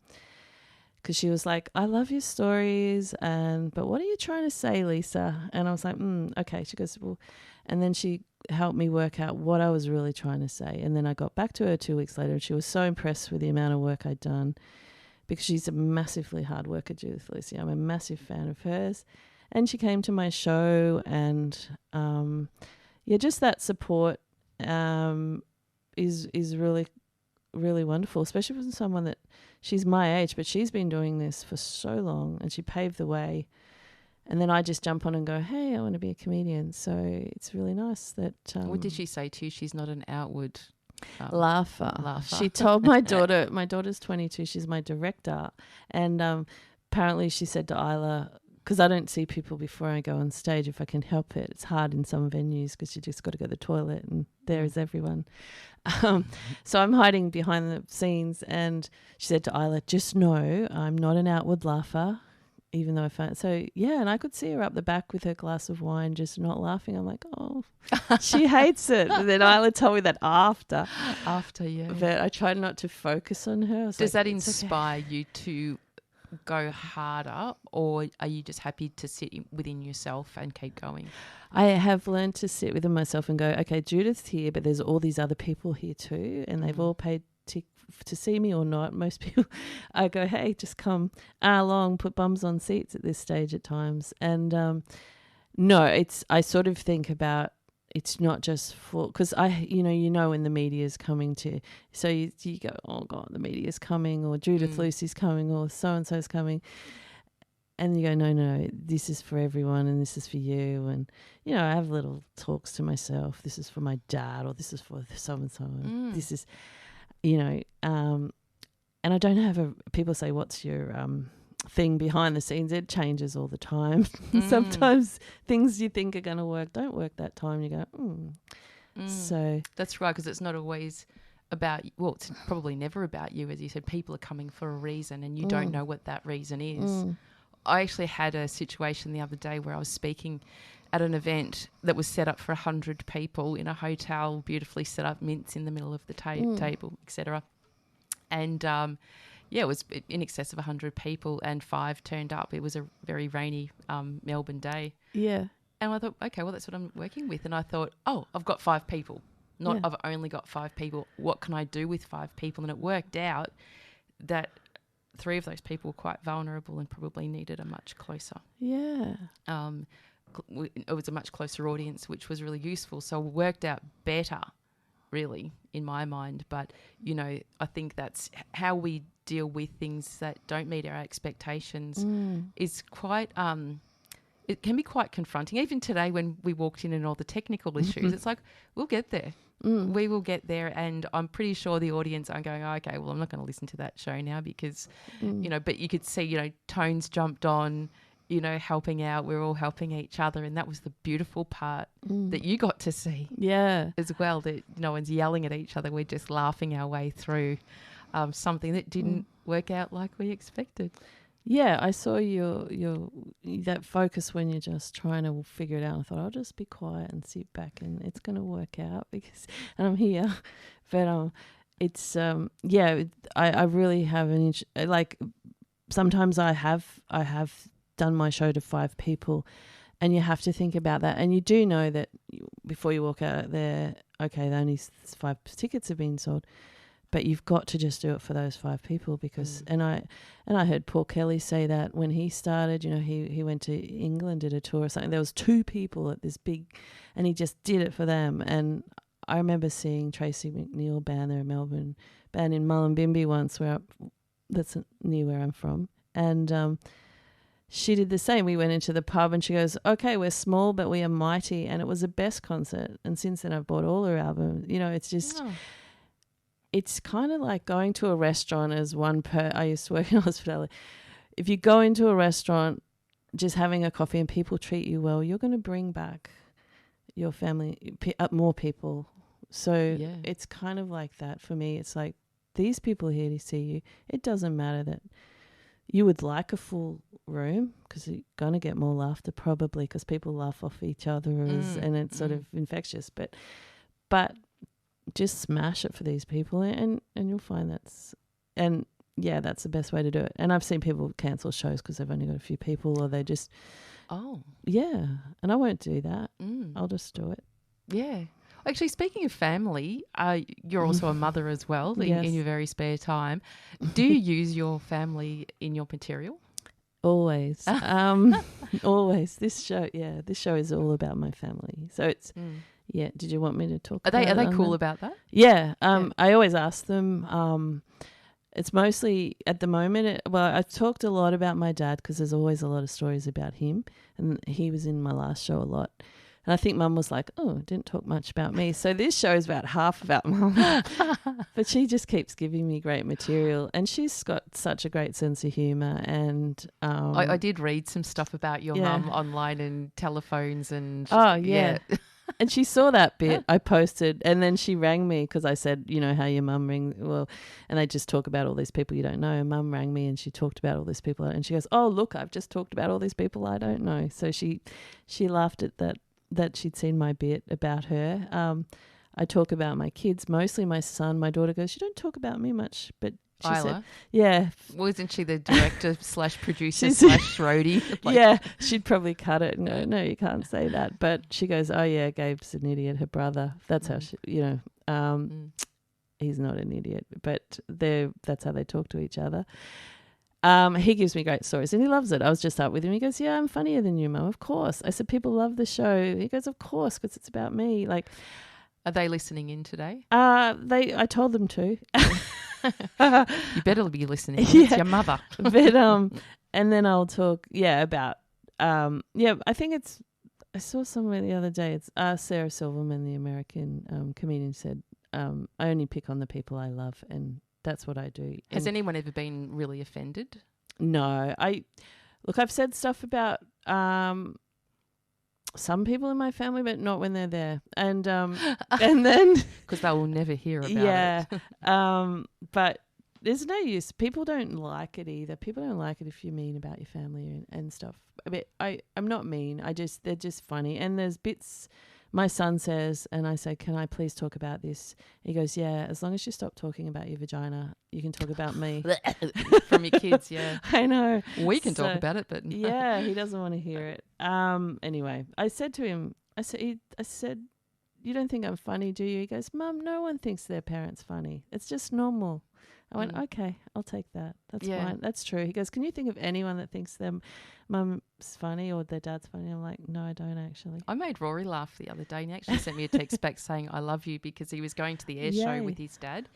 because she was like, I love your stories, but what are you trying to say, Lisa? And I was like, okay. She goes, well, and then she helped me work out what I was really trying to say. And then I got back to her 2 weeks later, and she was so impressed with the amount of work I'd done, because she's a massively hard worker, Judith Lucy. I'm a massive fan of hers. And she came to my show, and just that support is really, really wonderful, especially from someone that she's my age, but she's been doing this for so long, and she paved the way. And then I just jump on and go, hey, I want to be a comedian. So it's really nice that. What did she say to you? She's not an outward laugher. She told my daughter's 22, she's my director, and apparently she said to Isla, because I don't see people before I go on stage if I can help it. It's hard in some venues because you just got to go to the toilet and there is everyone. So I'm hiding behind the scenes, and she said to Isla, just know I'm not an outward laugher, even though I found so yeah, and I could see her up the back with her glass of wine just not laughing. I'm like, oh, she hates it. But then Isla told me that after, yeah. but I tried not to focus on her. Does that inspire you to go harder, or are you just happy to sit within yourself and keep going? I have learned to sit within myself and go, okay, Judith's here, but there's all these other people here too, and they've all paid to see me or not. Most people, I go, hey, just come along, put bums on seats at this stage at times. And no, I sort of think about, it's not just for, because you know when the media is coming to, so you go, oh God, the media is coming, or Judith Lucy's coming, or so-and-so's coming. And you go, no, this is for everyone, and this is for you. And, I have little talks to myself. This is for my dad, or this is for so-and-so. And this is, and I don't have people say, what's your thing behind the scenes? It changes all the time. Sometimes things you think are going to work don't work that time. You go, So that's right, because it's not always about, well, it's probably never about you. As you said, people are coming for a reason, and you don't know what that reason is. I actually had a situation the other day where I was speaking at an event that was set up for 100 people in a hotel, beautifully set up, mints in the middle of the table, etc. And it was in excess of 100 people, and 5 turned up. It was a very rainy Melbourne day. Yeah. And I thought, okay, well, that's what I'm working with. And I thought, oh, I've got 5 people. I've only got 5 people. What can I do with 5 people? And it worked out that 3 of those people were quite vulnerable and probably needed a much closer. Yeah. It was a much closer audience, which was really useful. So it worked out better, really, in my mind. But, I think that's how we deal with things that don't meet our expectations is quite it can be quite confronting. Even today when we walked in and all the technical issues, it's like, we'll get there. We will get there, and I'm pretty sure the audience are going, oh, okay, well, I'm not going to listen to that show now because, but you could see, tones jumped on, helping out. We're all helping each other, and that was the beautiful part that you got to see. Yeah. As well, that no one's yelling at each other. We're just laughing our way through something that didn't work out like we expected. Yeah, I saw your that focus when you're just trying to figure it out. I thought, I'll just be quiet and sit back, and it's going to work out because I'm here. But it's I really have like sometimes I have done my show to 5 people, and you have to think about that, and you do know that before you walk out there, okay, only 5 tickets have been sold. But you've got to just do it for those 5 people because, and I heard Paul Kelly say that when he started, he went to England, did a tour or something. There was 2 people at this big, and he just did it for them. And I remember seeing Tracy McNeil band there in Melbourne, band in Mullumbimby once, that's near where I'm from, and she did the same. We went into the pub, and she goes, "Okay, we're small, but we are mighty," and it was the best concert. And since then, I've bought all her albums. It's just. Oh. It's kind of like going to a restaurant as I used to work in hospitality. If you go into a restaurant, just having a coffee and people treat you well, you're going to bring back your family, more people. So it's kind of like that for me. It's like these people here to see you. It doesn't matter that you would like a full room because you're going to get more laughter probably because people laugh off each other and it's sort of infectious. But just smash it for these people and you'll find that's the best way to do it. And I've seen people cancel shows because they've only got a few people or they just and I won't do that. I'll just do it. Yeah. Actually, speaking of family, you're also a mother as well in your very spare time. Do you use your family in your material? Always. Always. This show is all about my family. So it's yeah. Did you want me to talk about it? Are they cool about that? Yeah. I always ask them. It's mostly at the moment. I've talked a lot about my dad because there's always a lot of stories about him, and he was in my last show a lot. And I think Mum was like, oh, didn't talk much about me. So this show is about half about Mum. But she just keeps giving me great material. And she's got such a great sense of humour. And I did read some stuff about your Yeah. mum online and telephones and... Oh, yeah. And she saw that bit I posted, and then she rang me because I said, you know, how your mum rang. Well, and they just talk about all these people you don't know. And Mum rang me and she talked about all these people. And she goes, oh, look, I've just talked about all these people I don't know. So she laughed at that she'd seen my bit about her. I talk about my kids, mostly my son. My daughter goes, you don't talk about me much, but she said, yeah. Wasn't she the director / producer / roadie? Yeah, she'd probably cut it and go, no, you can't say that. But she goes, oh, yeah, Gabe's an idiot, her brother. That's how she, he's not an idiot, but that's how they talk to each other. He gives me great stories and he loves it. I was just up with him. He goes, yeah, I'm funnier than you, Mum. Of course. I said, people love the show. He goes, of course, because it's about me. Like, are they listening in today? I told them to. You better be listening. It's your mother. But and then I'll talk about I think I saw somewhere the other day, it's Sarah Silverman, the American comedian, said I only pick on the people I love, and that's what I do. Has anyone ever been really offended? No. I've said stuff about some people in my family, but not when they're there. And and then because they will never hear about it. But there's no use. People don't like it either. People don't like it if you're mean about your family and stuff. But I'm not mean. They're just funny. And there's bits my son says, and I say, can I please talk about this? He goes, yeah, as long as you stop talking about your vagina, you can talk about me. From your kids, yeah. I know. We can talk about it, but... No. Yeah, he doesn't want to hear it. Anyway, I said to him, I said, you don't think I'm funny, do you? He goes, Mum, no one thinks their parents funny. It's just normal. I went, okay, I'll take that. That's fine. That's true. He goes, can you think of anyone that thinks their mum's funny or their dad's funny? I'm like, no, I don't actually. I made Rory laugh the other day and he actually sent me a text back saying, I love you, because he was going to the air show with his dad.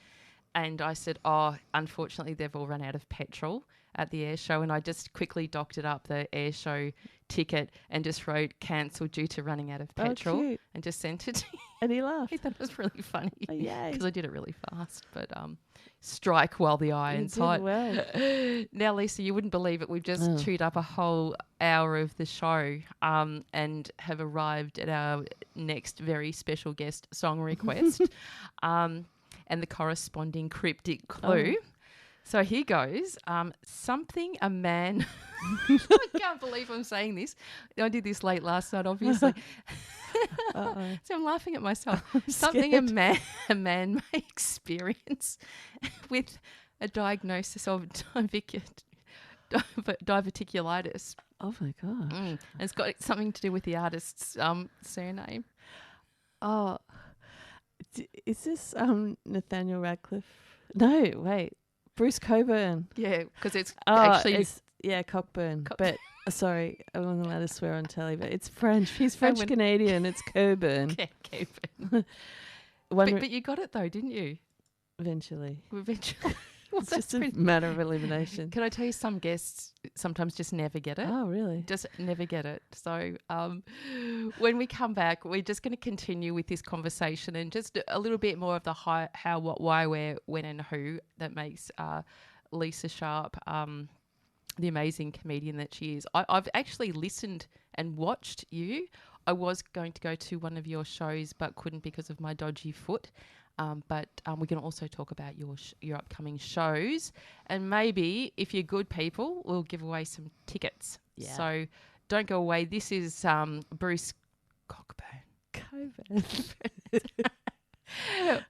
And I said, oh, unfortunately, they've all run out of petrol at the air show. And I just quickly doctored up the air show ticket and just wrote cancelled due to running out of petrol and just sent it to him. And he laughed. He thought it was really funny. Oh, yay. Because I did it really fast. But strike while the iron's hot. Well. Now, Lisa, you wouldn't believe it. We've just chewed up a whole hour of the show and have arrived at our next very special guest song request and the corresponding cryptic clue. So here goes. Something a man... I can't believe I'm saying this. I did this late last night, obviously. So I'm laughing at myself. Something a man may experience with a diagnosis of diverticulitis. Oh, my God. And it's got something to do with the artist's surname. Oh, is this Nathaniel Radcliffe? No, wait. Bruce Cockburn. Yeah, because it's actually... Cockburn. But, sorry, I wasn't allowed to swear on telly, but it's French. He's French-Canadian. It's Cockburn. Cockburn. But you got it, though, didn't you? Eventually. Well, it's just a matter of elimination. Can I tell you, some guests sometimes just never get it? Oh, really? Just never get it. So when we come back, we're just going to continue with this conversation and just a little bit more of the how, what, why, where, when and who that makes Lisa Sharpe the amazing comedian that she is. I've actually listened and watched you. I was going to go to one of your shows but couldn't because of my dodgy foot. But we can also talk about your upcoming shows, and maybe if you're good people, we'll give away some tickets. Yeah. So don't go away. This is Bruce Cockburn.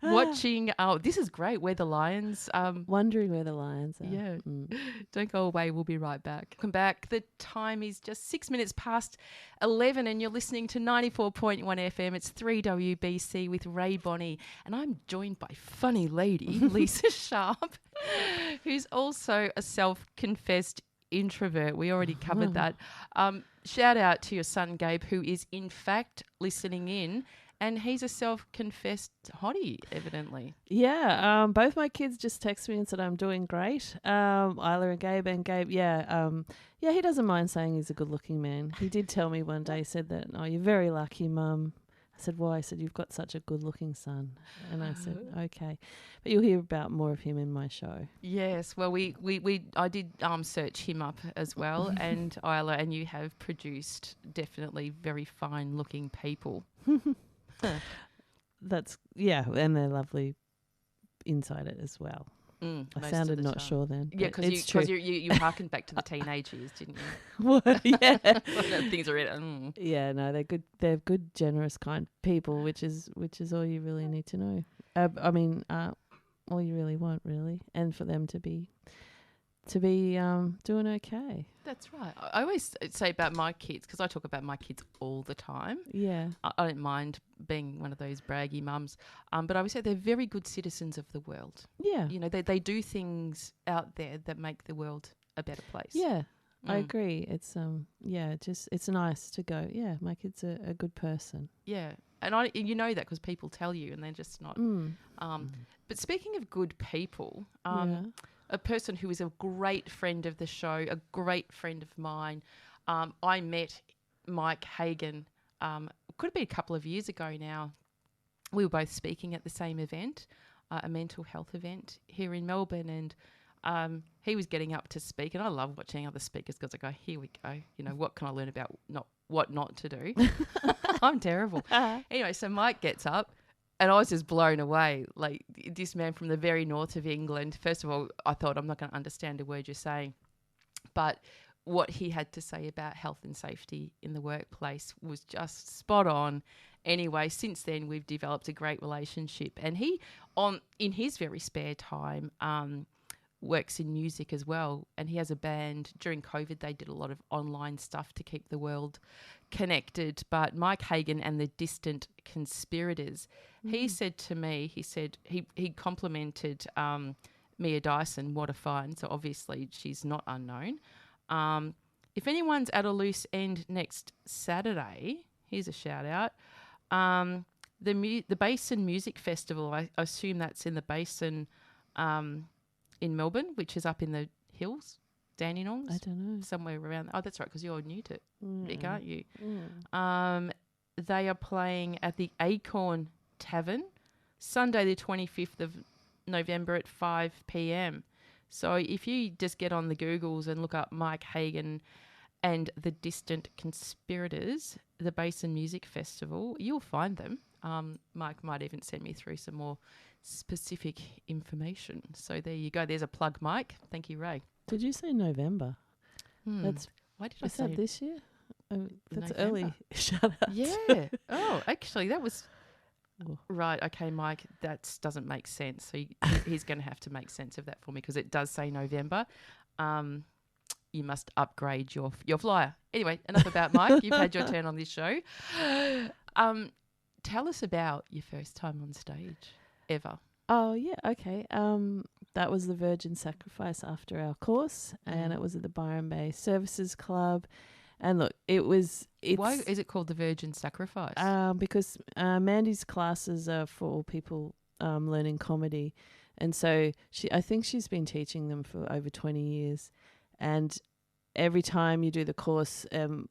Watching. This is great. Where the Lions. Wondering where the Lions are. Yeah. Don't go away. We'll be right back. Welcome back. The time is just 6 minutes past 11 and you're listening to 94.1 FM. It's 3WBC with Rae Bonney. And I'm joined by funny lady, Lisa Sharpe, who's also a self-confessed introvert. We already covered that. Shout out to your son, Gabe, who is in fact listening in And he's a self-confessed hottie, evidently. Yeah, both my kids just texted me and said I'm doing great. Isla and Gabe, he doesn't mind saying he's a good-looking man. He did tell me one day, he said that, "Oh, you're very lucky, Mum." I said, "Why?" He said, "You've got such a good-looking son." And I said, "Okay," but you'll hear about more of him in my show. Yes, well, I did search him up as well, and Isla, and you have produced definitely very fine-looking people. That's and they're lovely inside it as well. I sounded not sure then. Yeah, because you harkened back to the teenage years, didn't you? Well, yeah. Things are really. Yeah, no, they're good. They're good, generous, kind people, which is all you really need to know. All you really want, really, and for them to be doing okay. That's right. I always say about my kids, because I talk about my kids all the time. Yeah. I don't mind being one of those braggy mums, but I always say they're very good citizens of the world. Yeah. You know, they do things out there that make the world a better place. Yeah, I agree. It's it's nice to go, yeah, my kid's a good person. Yeah. And you know that because people tell you and they're just not. But speaking of good people, a person who is a great friend of the show, a great friend of mine, I met Mike Hagan, could have been a couple of years ago now. We were both speaking at the same event, a mental health event here in Melbourne, and he was getting up to speak, and I love watching other speakers because I go, here we go, you know, what can I learn about what not to do? I'm terrible. Anyway, so Mike gets up, and I was just blown away. Like, this man from the very north of England, first of all, I thought, I'm not going to understand a word you're saying. But what he had to say about health and safety in the workplace was just spot on. Anyway, since then, we've developed a great relationship. And he, in his very spare time, works in music as well, and he has a band. During COVID, they did a lot of online stuff to keep the world connected. But Mike Hagan and the Distant Conspirators, he said to me, he complimented Mia Dyson, what a find. So obviously she's not unknown. If anyone's at a loose end next Saturday, here's a shout out. The Basin Music Festival, I assume that's in the Basin in Melbourne, which is up in the hills, Dandenongs. I don't know. Somewhere around. Oh, that's right, because you're new to Vic, aren't you? They are playing at the Acorn Tavern, Sunday the 25th of November at 5 p.m. So if you just get on the Googles and look up Mike Hagan and the Distant Conspirators, the Basin Music Festival, you'll find them. Mike might even send me through some more specific information. So there you go. There's a plug, Mike. Thank you, Rae. Did you say November? Why did I say that this year? That's November. Early. Shut up. Yeah. Oh, actually, that was right. Okay, Mike, that doesn't make sense. So he's going to have to make sense of that for me because it does say November. You must upgrade your flyer. Anyway, enough about Mike. You've had your turn on this show. Tell us about your first time on stage ever. Oh, yeah, okay. That was the Virgin Sacrifice after our course, and it was at the Byron Bay Services Club. And look, why is it called the Virgin Sacrifice? Because Mandy's classes are for people learning comedy. And so I think she's been teaching them for over 20 years. And every time you do the course,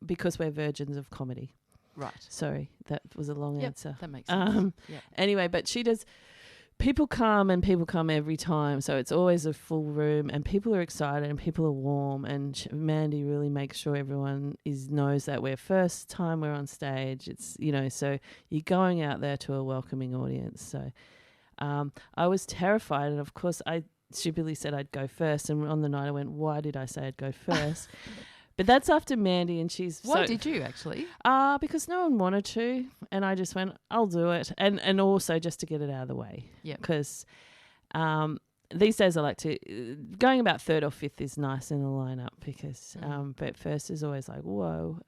because we're virgins of comedy. Right. Sorry, that was a long answer. That makes sense. Anyway, but she does. People come every time, so it's always a full room, and people are excited and people are warm. And Mandy really makes sure everyone knows that we're first time we're on stage. It's so you're going out there to a welcoming audience. So I was terrified, and of course I stupidly said I'd go first. And on the night I went, why did I say I'd go first? But that's after Mandy, and she's... Why did you, actually? Because no one wanted to, and I just went, I'll do it. And also just to get it out of the way. Yeah. Because these days I like to... Going about third or fifth is nice in the lineup because... But first is always like, whoa.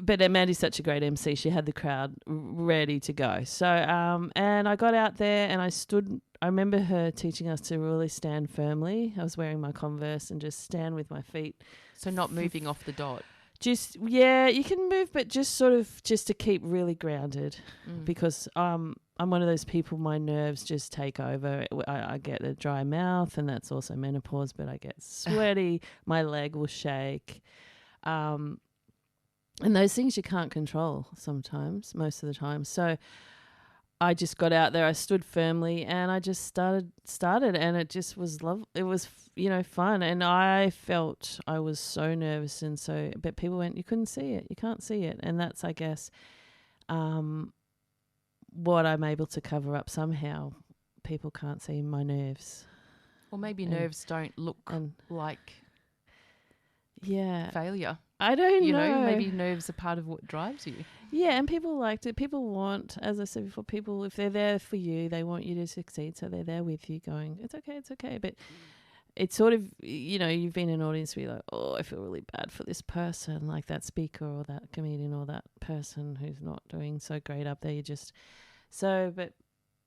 But Mandy's such a great MC. She had the crowd ready to go. So, and I got out there and I stood... I remember her teaching us to really stand firmly. I was wearing my Converse and just stand with my feet. So not moving off the dot. You can move, but just sort of just to keep really grounded, because I'm one of those people. My nerves just take over. I get a dry mouth, and that's also menopause. But I get sweaty. My leg will shake, and those things you can't control sometimes, most of the time. So I just got out there. I stood firmly, and I just started, and it just was love. It was, fun, and I felt I was so nervous, and so. But people went, "You couldn't see it. You can't see it," and that's, I guess, what I'm able to cover up somehow. People can't see my nerves. Or maybe nerves don't look like failure. I don't know. Maybe nerves are part of what drives you. Yeah, and people liked it. People want, as I said before, people, if they're there for you, they want you to succeed. So they're there with you going, it's okay. But it's sort of, you've been in an audience where you're like, oh, I feel really bad for this person, like that speaker or that comedian or that person who's not doing so great up there. But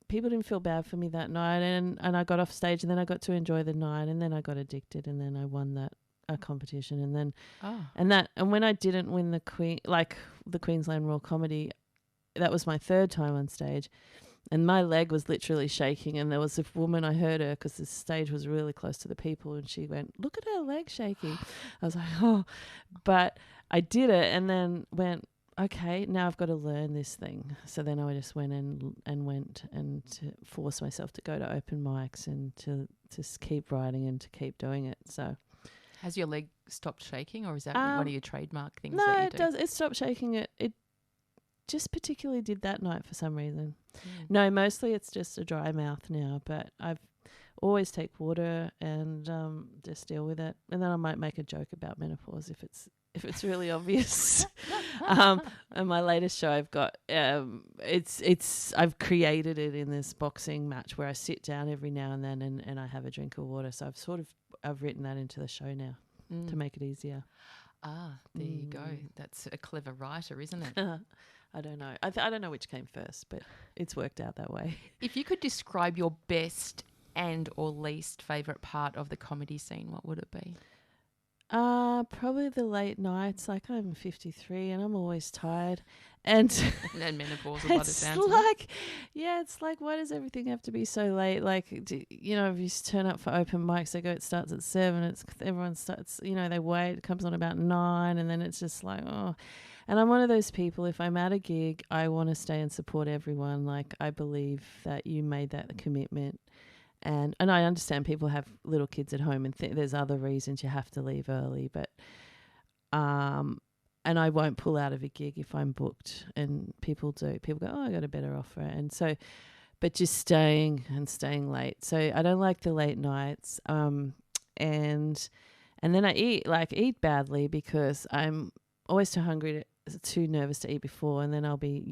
people didn't feel bad for me that night. And I got off stage, and then I got to enjoy the night, and then I got addicted, and then I won a competition, and then and when I didn't win the Queensland Raw Comedy, that was my third time on stage, and my leg was literally shaking, and there was a woman, I heard her because the stage was really close to the people, and she went, "Look at her leg shaking." I was like, oh, but I did it, and then went, okay, now I've got to learn this thing. So then I just went and to force myself to go to open mics and to keep writing and to keep doing it. So. Has your leg stopped shaking, or is that one of your trademark things? No, that you it do? does. It stopped shaking. It just particularly did that night for some reason. No, mostly it's just a dry mouth now. But I've always take water and just deal with it. And then I might make a joke about menopause if it's really obvious. And my latest show, I've got I've created it in this boxing match where I sit down every now and then and I have a drink of water. So I've written that into the show now to make it easier. There you go. That's a clever writer, isn't it? I don't know. I don't know which came first, but it's worked out that way. If you could describe your best and or least favourite part of the comedy scene, what would it be? Probably the late nights. Like, I'm 53 and I'm always tired, and menopause by the sounds of it. It's like, why does everything have to be so late? Like, if you turn up for open mics, they go, it starts at 7. Everyone starts, they wait. It comes on about 9, and then it's just like, oh. And I'm one of those people. If I'm at a gig, I want to stay and support everyone. Like, I believe that you made that commitment. And I understand people have little kids at home and there's other reasons you have to leave early, but and I won't pull out of a gig if I'm booked, and people do. People go, oh, I got a better offer, and so, but just staying late. So I don't like the late nights, and then I eat badly because I'm always too hungry too nervous to eat before, and then I'll be,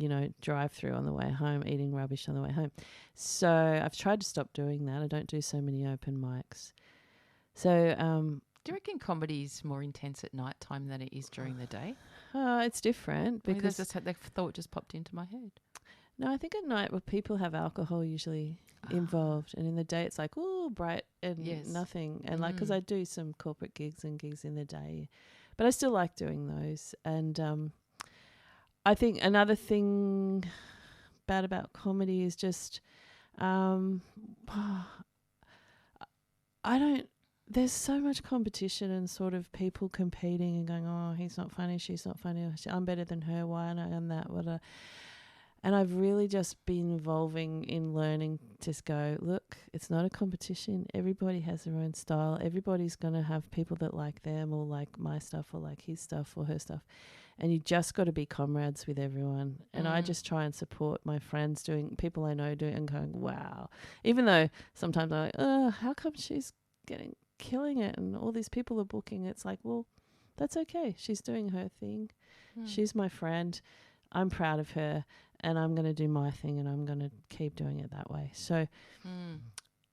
drive through on the way home, eating rubbish on the way home. So I've tried to stop doing that. I don't do so many open mics. So do you reckon comedy's more intense at night time than it is during the day? It's different because that thought just popped into my head. No, I think at night people have alcohol usually involved, and in the day it's like, oh, bright and nothing, and like, because I do some corporate gigs and gigs in the day, but I still like doing those. And I think another thing bad about comedy is just there's so much competition and sort of people competing and going, oh, he's not funny, she's not funny, I'm better than her, why am I on that? And I've really just been evolving in learning to go, look, it's not a competition. Everybody has their own style. Everybody's going to have people that like them or like my stuff or like his stuff or her stuff. And you just got to be comrades with everyone. And I just try and support my friends people I know doing and going, wow. Even though sometimes I'm like, oh, how come she's killing it and all these people are booking? It's like, well, that's okay. She's doing her thing. She's my friend. I'm proud of her, and I'm going to do my thing, and I'm going to keep doing it that way. So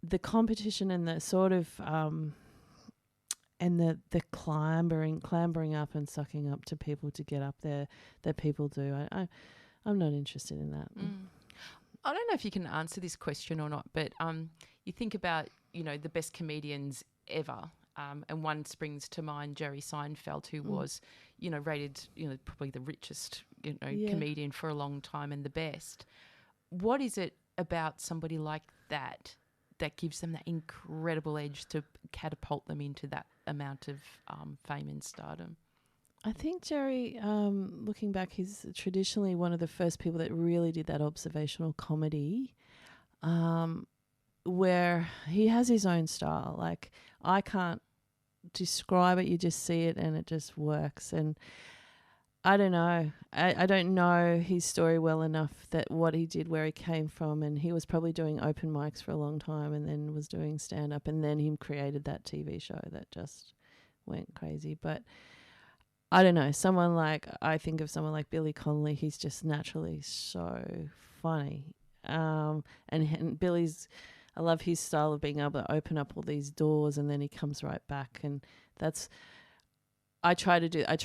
the competition and the sort of and the clambering up and sucking up to people to get up there that people do, I'm not interested in that. I don't know if you can answer this question or not, but you think about, the best comedians ever, and one springs to mind, Jerry Seinfeld, who was, rated, probably the richest, comedian for a long time and the best. What is it about somebody like that gives them that incredible edge to catapult them into that amount of fame and stardom? I think Jerry, looking back, he's traditionally one of the first people that really did that observational comedy, where he has his own style. Like, I can't describe it, you just see it and it just works. And I don't know. I don't know his story well enough, that what he did, where he came from, and he was probably doing open mics for a long time and then was doing stand-up, and then he created that TV show that just went crazy. But I don't know, I think of someone like Billy Connolly. He's just naturally so funny. And Billy's, I love his style of being able to open up all these doors and then he comes right back. And that's, I try to do a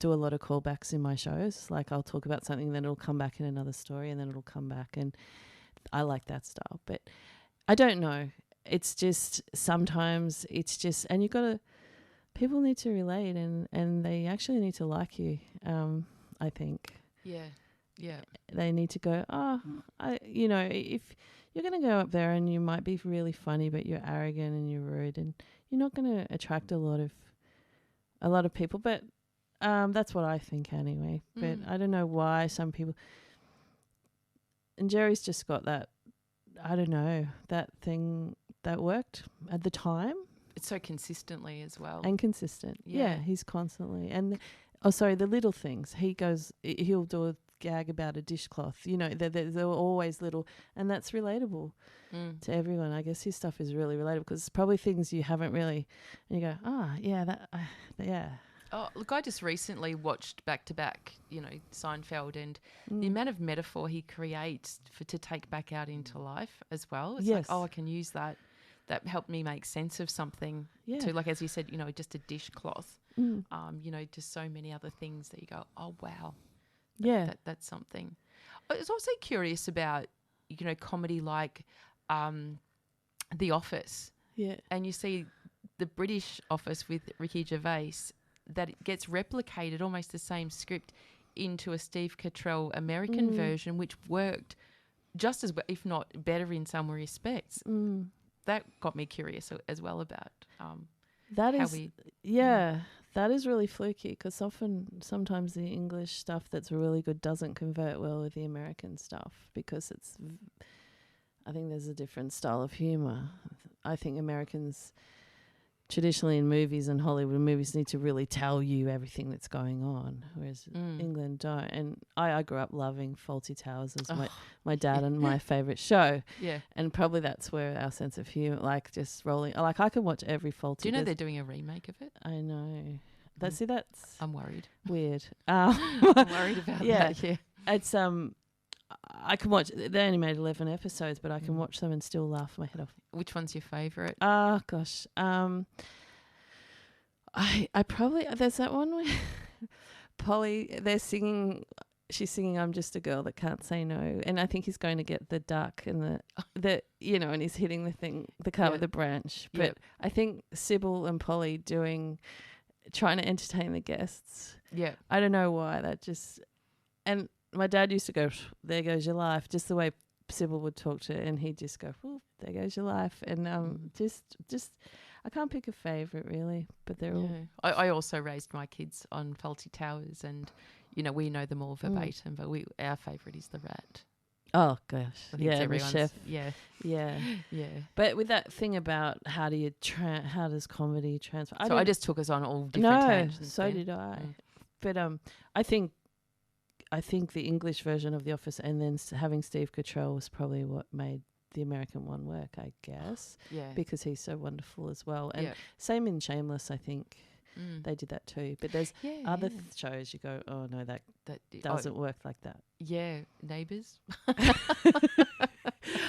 lot of callbacks in my shows. Like, I'll talk about something, then it'll come back in another story, and then it'll come back. And I like that style. But I don't know. It's just, sometimes it's just, and people need to relate, and they actually need to like you, I think. Yeah. Yeah. They need to go, if you're going to go up there and you might be really funny, but you're arrogant and you're rude, and you're not going to attract a lot of people. But that's what I think anyway. But I don't know why some people, and Jerry's just got that, I don't know, that thing that worked at the time. It's so consistently as well. And consistent. Yeah, he's constantly. And, the little things. He'll do a gag about a dishcloth. They're always little. And that's relatable to everyone. I guess his stuff is really relatable, because it's probably things you haven't really, and you go, yeah. Oh, look, I just recently watched back-to-back, Seinfeld, and the amount of metaphor he creates to take back out into life as well. It's like, I can use that. That helped me make sense of something too. Like, as you said, just a dishcloth, just so many other things that you go, oh, wow. That's something. I was also curious about, comedy like The Office. Yeah. And you see the British Office with Ricky Gervais, that it gets replicated, almost the same script, into a Steve Carell American version, which worked just as well, if not better in some respects. That got me curious as well about that is really fluky, because sometimes the English stuff that's really good doesn't convert well with the American stuff, because I think there's a different style of humour. I think Americans traditionally in movies and Hollywood movies need to really tell you everything that's going on, whereas England don't. And I grew up loving Fawlty Towers as my dad and my favourite show. Yeah. And probably that's where our sense of humour, like, just rolling. Like, I can watch every Fawlty. Do you know they're doing a remake of it? I know. That's I'm worried. Weird. I'm worried about that. Yeah. It's I can watch. They only made 11 episodes, but I can watch them and still laugh my head off. Which one's your favourite? Oh gosh, I probably, there's that one where Polly, they're singing. She's singing "I'm Just a Girl That Can't Say No," and I think he's going to get the duck and the and he's hitting the car with the branch. But I think Sybil and Polly trying to entertain the guests. Yeah, I don't know why and. My dad used to go, "There goes your life," just the way Sybil would talk to her, and he'd just go, "There goes your life." And just I can't pick a favourite really, but they're all. I also raised my kids on Fawlty Towers, and we know them all verbatim, but our favourite is the Rat. Oh gosh, I think the chef. Yeah. But with that thing about how does comedy transfer? I just took us on all different tangents. So did I. But I think the English version of The Office, and then having Steve Carell, was probably what made the American one work, I guess. Yeah. Because he's so wonderful as well. And same in Shameless, I think. They did that too. But there's other shows you go, oh no, that doesn't work like that. Yeah, Neighbours.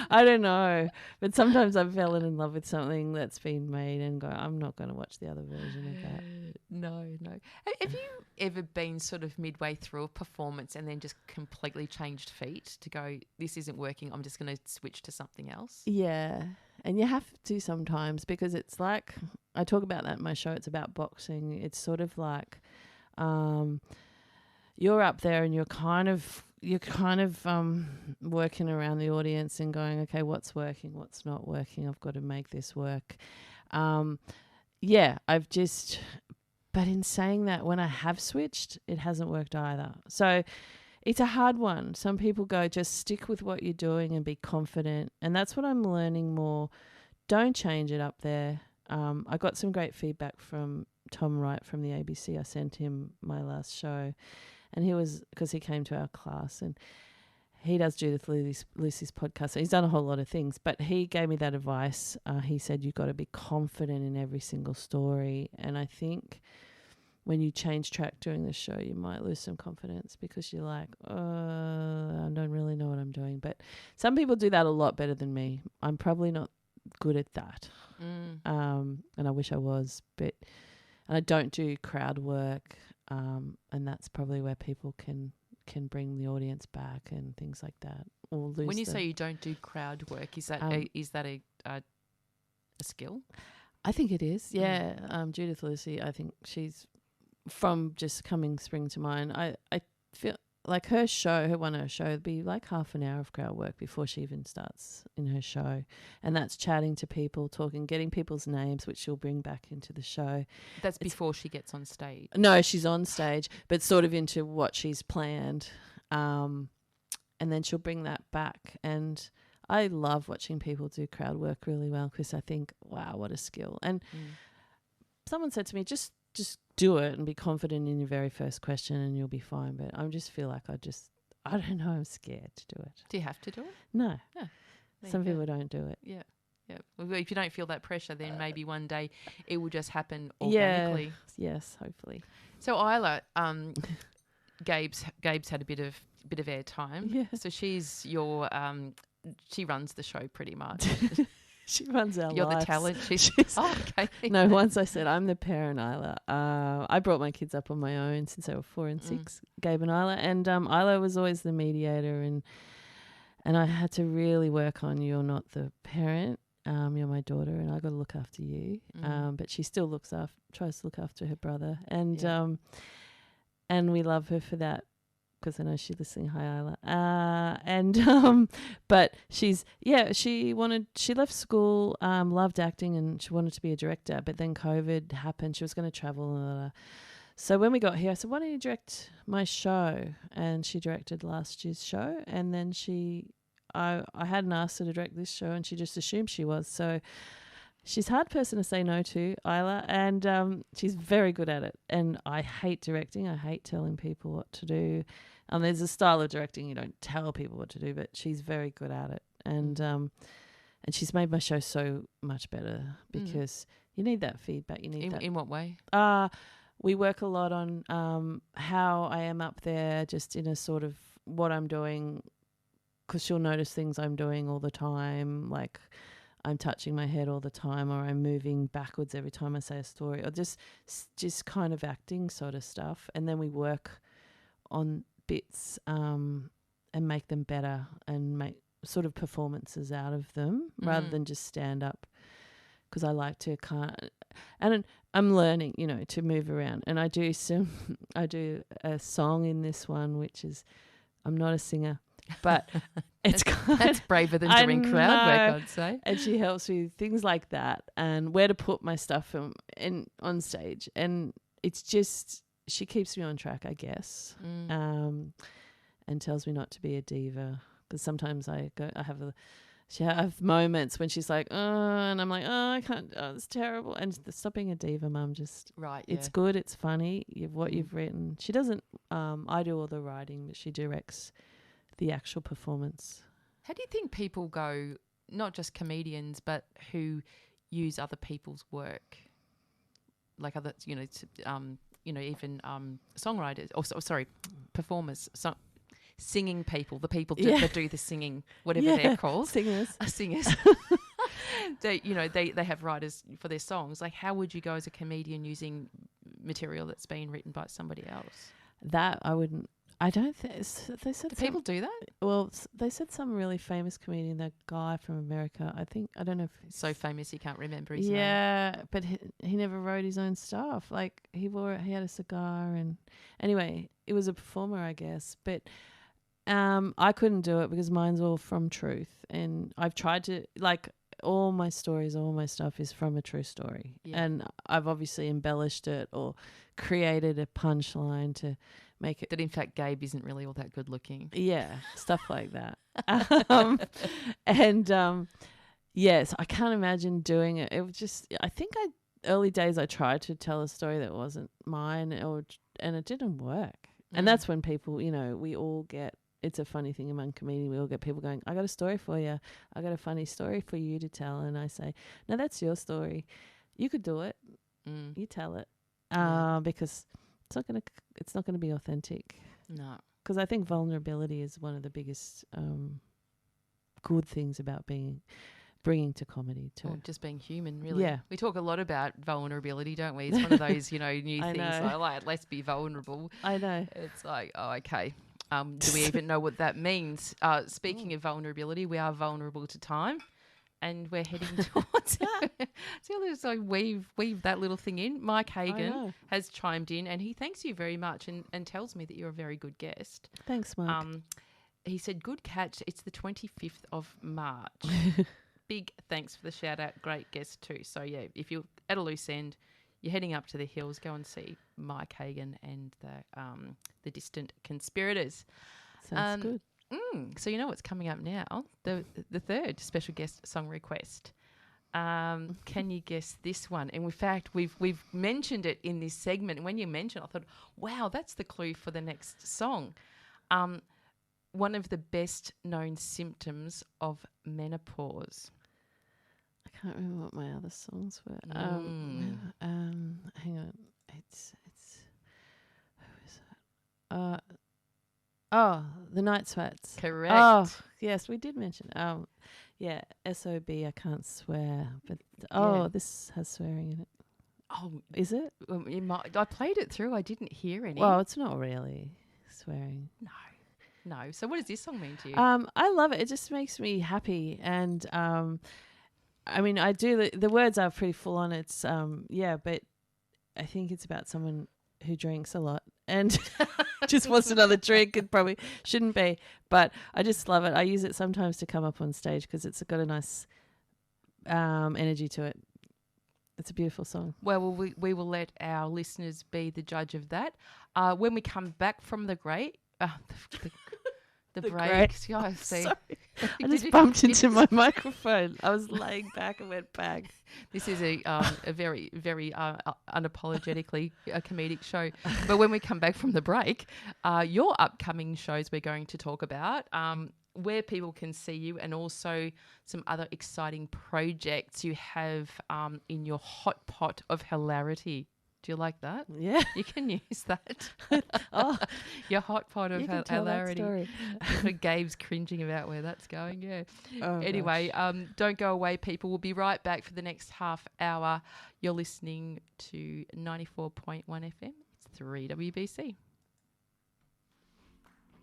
I don't know. But sometimes I've fallen in love with something that's been made and go, I'm not going to watch the other version of that. No. Have you ever been sort of midway through a performance and then just completely changed feet to go, this isn't working, I'm just going to switch to something else? Yeah. And you have to sometimes, because it's like, I talk about that in my show, it's about boxing. It's sort of like you're up there and you're kind of working around the audience and going, okay, what's working, what's not working? I've got to make this work. But in saying that, when I have switched, it hasn't worked either. So it's a hard one. Some people go, just stick with what you're doing and be confident. And that's what I'm learning more. Don't change it up there. I got some great feedback from Tom Wright from the ABC. I sent him my last show, and he was, because he came to our class, and he does Judith Lucy's podcast. So he's done a whole lot of things, but he gave me that advice. He said, you've got to be confident in every single story. And I think when you change track during the show, you might lose some confidence because you're like, I don't really know what I'm doing. But some people do that a lot better than me. I'm probably not good at that. And I wish I was, and I don't do crowd work. And that's probably where people can bring the audience back and things like that. Or lose when you say you don't do crowd work, is that a skill? I think it is. Yeah. Judith Lucy, I think she's, from just coming spring to mind, I feel like her one of her show would be like half an hour of crowd work before she even starts in her show. And that's chatting to people, talking, getting people's names, which she'll bring back into the show. That's before she gets on stage? No, she's on stage, but sort of into what she's planned. And then she'll bring that back. And I love watching people do crowd work really well, because I think, wow, what a skill. And someone said to me, just do it and be confident in your very first question and you'll be fine. But I just feel like I don't know, I'm scared to do it. Do you have to do it? No. Yeah, some people don't do it. Yeah. Yeah. Well, if you don't feel that pressure, then maybe one day it will just happen organically. Yeah. Yes, hopefully. So Isla, Gabe's had a bit of airtime. Yeah. So she's your she runs the show pretty much. She runs our You're lives. the talent. She's okay. No, once I said I'm the parent, Isla. I brought my kids up on my own since they were 4 and 6, Gabe and Isla. And Isla was always the mediator, and I had to really work on, you're not the parent, you're my daughter, and I got to look after you. But she still tries to look after her brother, and we love her for that, because I know she's listening. Hi, Isla. But she left school, loved acting, and she wanted to be a director. But then COVID happened. She was going to travel. So when we got here, I said, why don't you direct my show? And she directed last year's show. And then I hadn't asked her to direct this show, and she just assumed she was. So she's a hard person to say no to, Isla, and she's very good at it. And I hate directing. I hate telling people what to do. There's a style of directing you don't tell people what to do, but she's very good at it. And she's made my show so much better, because you need that feedback. You need that. In what way? We work a lot on how I am up there, just in a sort of what I'm doing, because she'll notice things I'm doing all the time, like I'm touching my head all the time, or I'm moving backwards every time I say a story, or just kind of acting sort of stuff. And then we work on bits and make them better, and make sort of performances out of them, rather than just stand up, because I like to and I'm learning, to move around. And I do a song in this one, which is, I'm not a singer, but it's that's braver than doing crowd work, I'd say. And she helps me with things like that, and where to put my stuff on stage. And it's just, she keeps me on track, I guess, and tells me not to be a diva, because sometimes I have moments when she's like, and I'm like, I can't, it's terrible. And stop being a diva, Mum. Just, right, it's good, it's funny, you've written. She doesn't, I do all the writing, but she directs the actual performance. How do you think people go, not just comedians, but who use other people's work, like other, even songwriters, performers, singing people, the people that do the singing, whatever they're called, singers. They have writers for their songs. Like, how would you go as a comedian using material that's been written by somebody else? That I wouldn't. I don't think they said Do people do that? Well, they said some really famous comedian, that guy from America. I don't know if So famous you can't remember his name. Yeah, but he never wrote his own stuff. Like he had a cigar, and anyway, it was a performer, I guess. But I couldn't do it because mine's all from truth, and I've tried to, like, all my stories, all my stuff is from a true story, and I've obviously embellished it or created a punchline to make it that. In fact, Gabe isn't really all that good looking. Yeah, stuff like that. Yes, I can't imagine doing it. It was just, I think early days I tried to tell a story that wasn't mine, and it didn't work. And that's when people, we all get, it's a funny thing among comedians, we all get people going, I got a story for you. I got a funny story for you to tell. And I say, no, that's your story. You could do it. You tell it. Because it's not gonna be authentic. No. Because I think vulnerability is one of the biggest good things about bringing to comedy too. Or just being human, really. Yeah. We talk a lot about vulnerability, don't we? It's one of those, new things. Like, let's be vulnerable. I know. It's like, oh, okay. Do we even know what that means? Speaking of vulnerability, we are vulnerable to time, and we're heading towards it. So weave that little thing in. Mike Hagan has chimed in, and he thanks you very much and tells me that you're a very good guest. Thanks, Mike. He said, good catch. It's the 25th of March. Big thanks for the shout out. Great guest too. So yeah, if you're at a loose end, you're heading up to the hills, go and see Mike Hagan and the Distant Conspirators. Sounds good. So you know what's coming up now? The third special guest song request. Can you guess this one? And in fact, we've mentioned it in this segment. And when you mentioned it, I thought, wow, that's the clue for the next song. One of the best known symptoms of menopause. I can't remember what my other songs were. Hang on. It's who is it? The Night Sweats. Correct. Oh, yes, we did mention. Yeah, SOB, I can't swear, but this has swearing in it. Oh, is it? I played it through. I didn't hear any. Well, it's not really swearing. No. So what does this song mean to you? I love it. It just makes me happy, and I mean, I do. The words are pretty full on. It's but I think it's about someone who drinks a lot and just wants another drink. It probably shouldn't be, but I just love it. I use it sometimes to come up on stage because it's got a nice energy to it. It's a beautiful song. Well, we will let our listeners be the judge of that. When we come back from the break. Oh, sorry. I just bumped into my microphone. I was laying back and went bang. This is a very, very unapologetically a comedic show. But when we come back from the break, your upcoming shows we're going to talk about, where people can see you, and also some other exciting projects you have in your hot pot of hilarity. Do you like that? Yeah. You can use that. Your hot pot of hilarity. Gabe's cringing about where that's going, yeah. Oh, anyway, don't go away, people. We'll be right back for the next half hour. You're listening to 94.1 FM. It's 3WBC.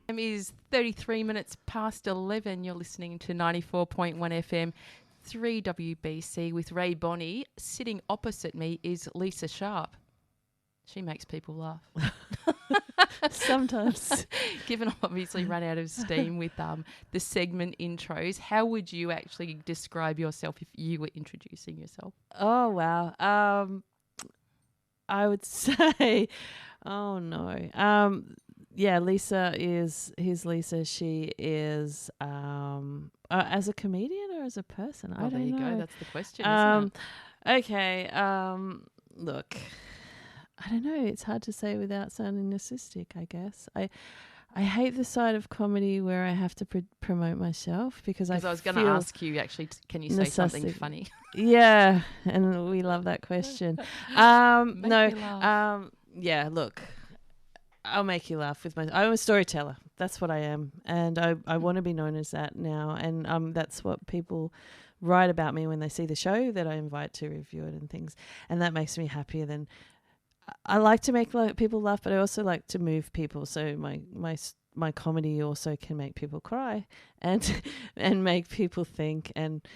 Time is 33 minutes past 11. You're listening to 94.1 FM. 3WBC with Rae Bonney. Sitting opposite me is Lisa Sharpe. She makes people laugh. Sometimes. Given I've obviously run out of steam with the segment intros, how would you actually describe yourself if you were introducing yourself? Oh, wow. I would say, oh, no. Lisa here's Lisa. She is as a comedian or as a person? I don't know. There you go. That's the question, isn't it? Okay. Look, I don't know. It's hard to say without sounding narcissistic, I guess. I hate the side of comedy where I have to promote myself because I was going to ask you, actually, can you say something funny? Yeah, and we love that question. Look, I'll make you laugh with I'm a storyteller. That's what I am, and I want to be known as that now, and that's what people write about me when they see the show that I invite to review it and things, and that makes me happier than I like to make people laugh, but I also like to move people. So my comedy also can make people cry and and make people think. And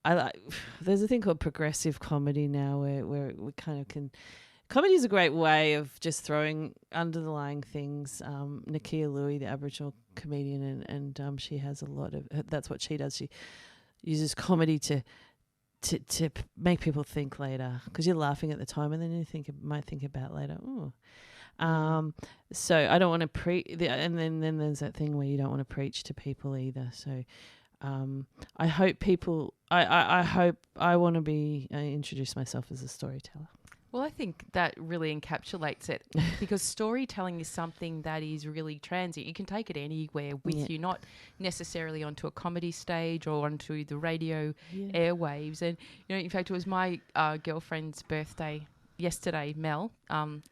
I like there's a thing called progressive comedy now where we kind of can. Comedy is a great way of just throwing underlying things. Nakia Louie, the Aboriginal comedian, and she has a lot of. That's what she does. She uses comedy to make people think later, because you're laughing at the time and then you might think about later. Ooh. So I don't want to and then there's that thing where you don't want to preach to people either. So I hope people. I hope I want to be introduce myself as a storyteller. Well, I think that really encapsulates it, because storytelling is something that is really transient. You can take it anywhere with you, not necessarily onto a comedy stage or onto the radio airwaves. And, in fact, it was my girlfriend's birthday yesterday, Mel.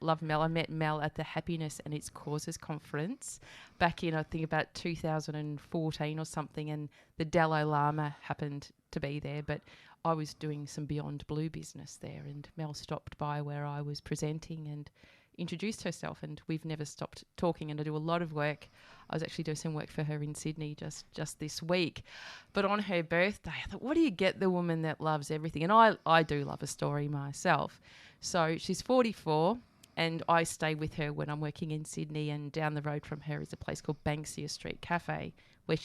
Love Mel. I met Mel at the Happiness and Its Causes conference back in, I think, about 2014 or something, and the Dalai Lama happened to be there. But I was doing some Beyond Blue business there, and Mel stopped by where I was presenting and introduced herself, and we've never stopped talking. And I do a lot of work. I was actually doing some work for her in Sydney just this week. But on her birthday, I thought, what do you get the woman that loves everything? And I do love a story myself. So she's 44, and I stay with her when I'm working in Sydney, and down the road from her is a place called Banksia Street Cafe, where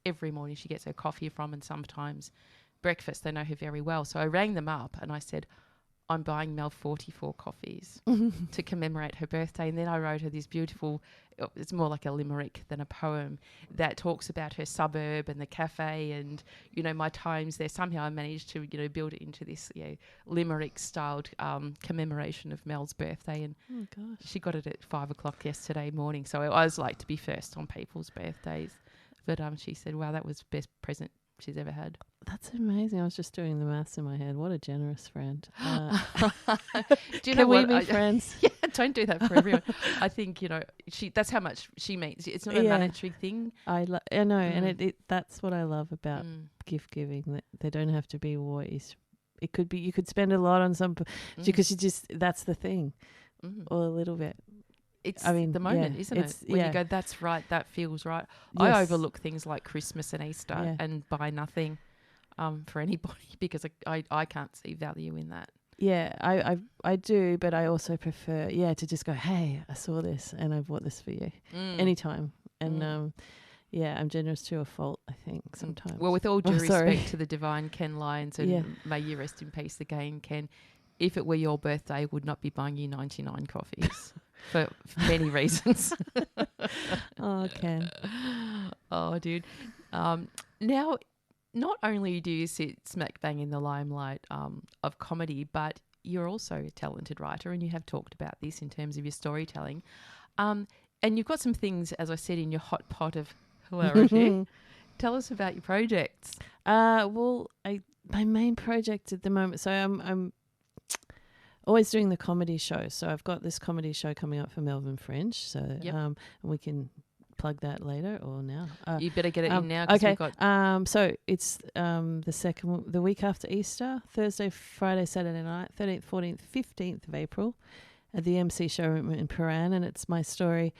every morning she gets her coffee from, and sometimes breakfast. They know her very well. So I rang them up and I said, I'm buying Mel 44 coffees to commemorate her birthday. And then I wrote her this beautiful, it's more like a limerick than a poem, that talks about her suburb and the cafe and, my times there. Somehow I managed to, build it into this limerick-styled commemoration of Mel's birthday. And she got it at 5 o'clock yesterday morning. So I always like to be first on people's birthdays. But she said, wow, that was the best present she's ever had. That's amazing. I was just doing the maths in my head. What a generous friend. Do you know we be friends? Yeah, don't do that for everyone. I think, that's how much she means. It's not a monetary thing. I know, and that's what I love about gift giving, that they don't have to be always. It could be, you could spend a lot on some, because that's the thing, or a little bit. It's the moment, isn't it? When you go, that's right, that feels right. Yes. I overlook things like Christmas and Easter and buy nothing for anybody, because I can't see value in that. Yeah, I do, but I also prefer, to just go, hey, I saw this and I bought this for you anytime. And I'm generous to a fault, I think, sometimes. Well, with all due respect to the divine Ken Lyons, and may you rest in peace again, Ken, if it were your birthday, I would not be buying you 99 coffees. For many reasons. Oh, Ken. Oh, dude. Now, not only do you sit smack bang in the limelight of comedy, but you're also a talented writer, and you have talked about this in terms of your storytelling. And you've got some things, as I said, in your hot pot of hilarity. Tell us about your projects. Well, my main project at the moment, so I'm always doing the comedy show. So I've got this comedy show coming up for Melbourne Fringe. So and we can plug that later or now. You better get it in now. Okay. So it's the week after Easter, Thursday, Friday, Saturday night, 13th, 14th, 15th of April, at the MC showroom in Paran, and it's my story.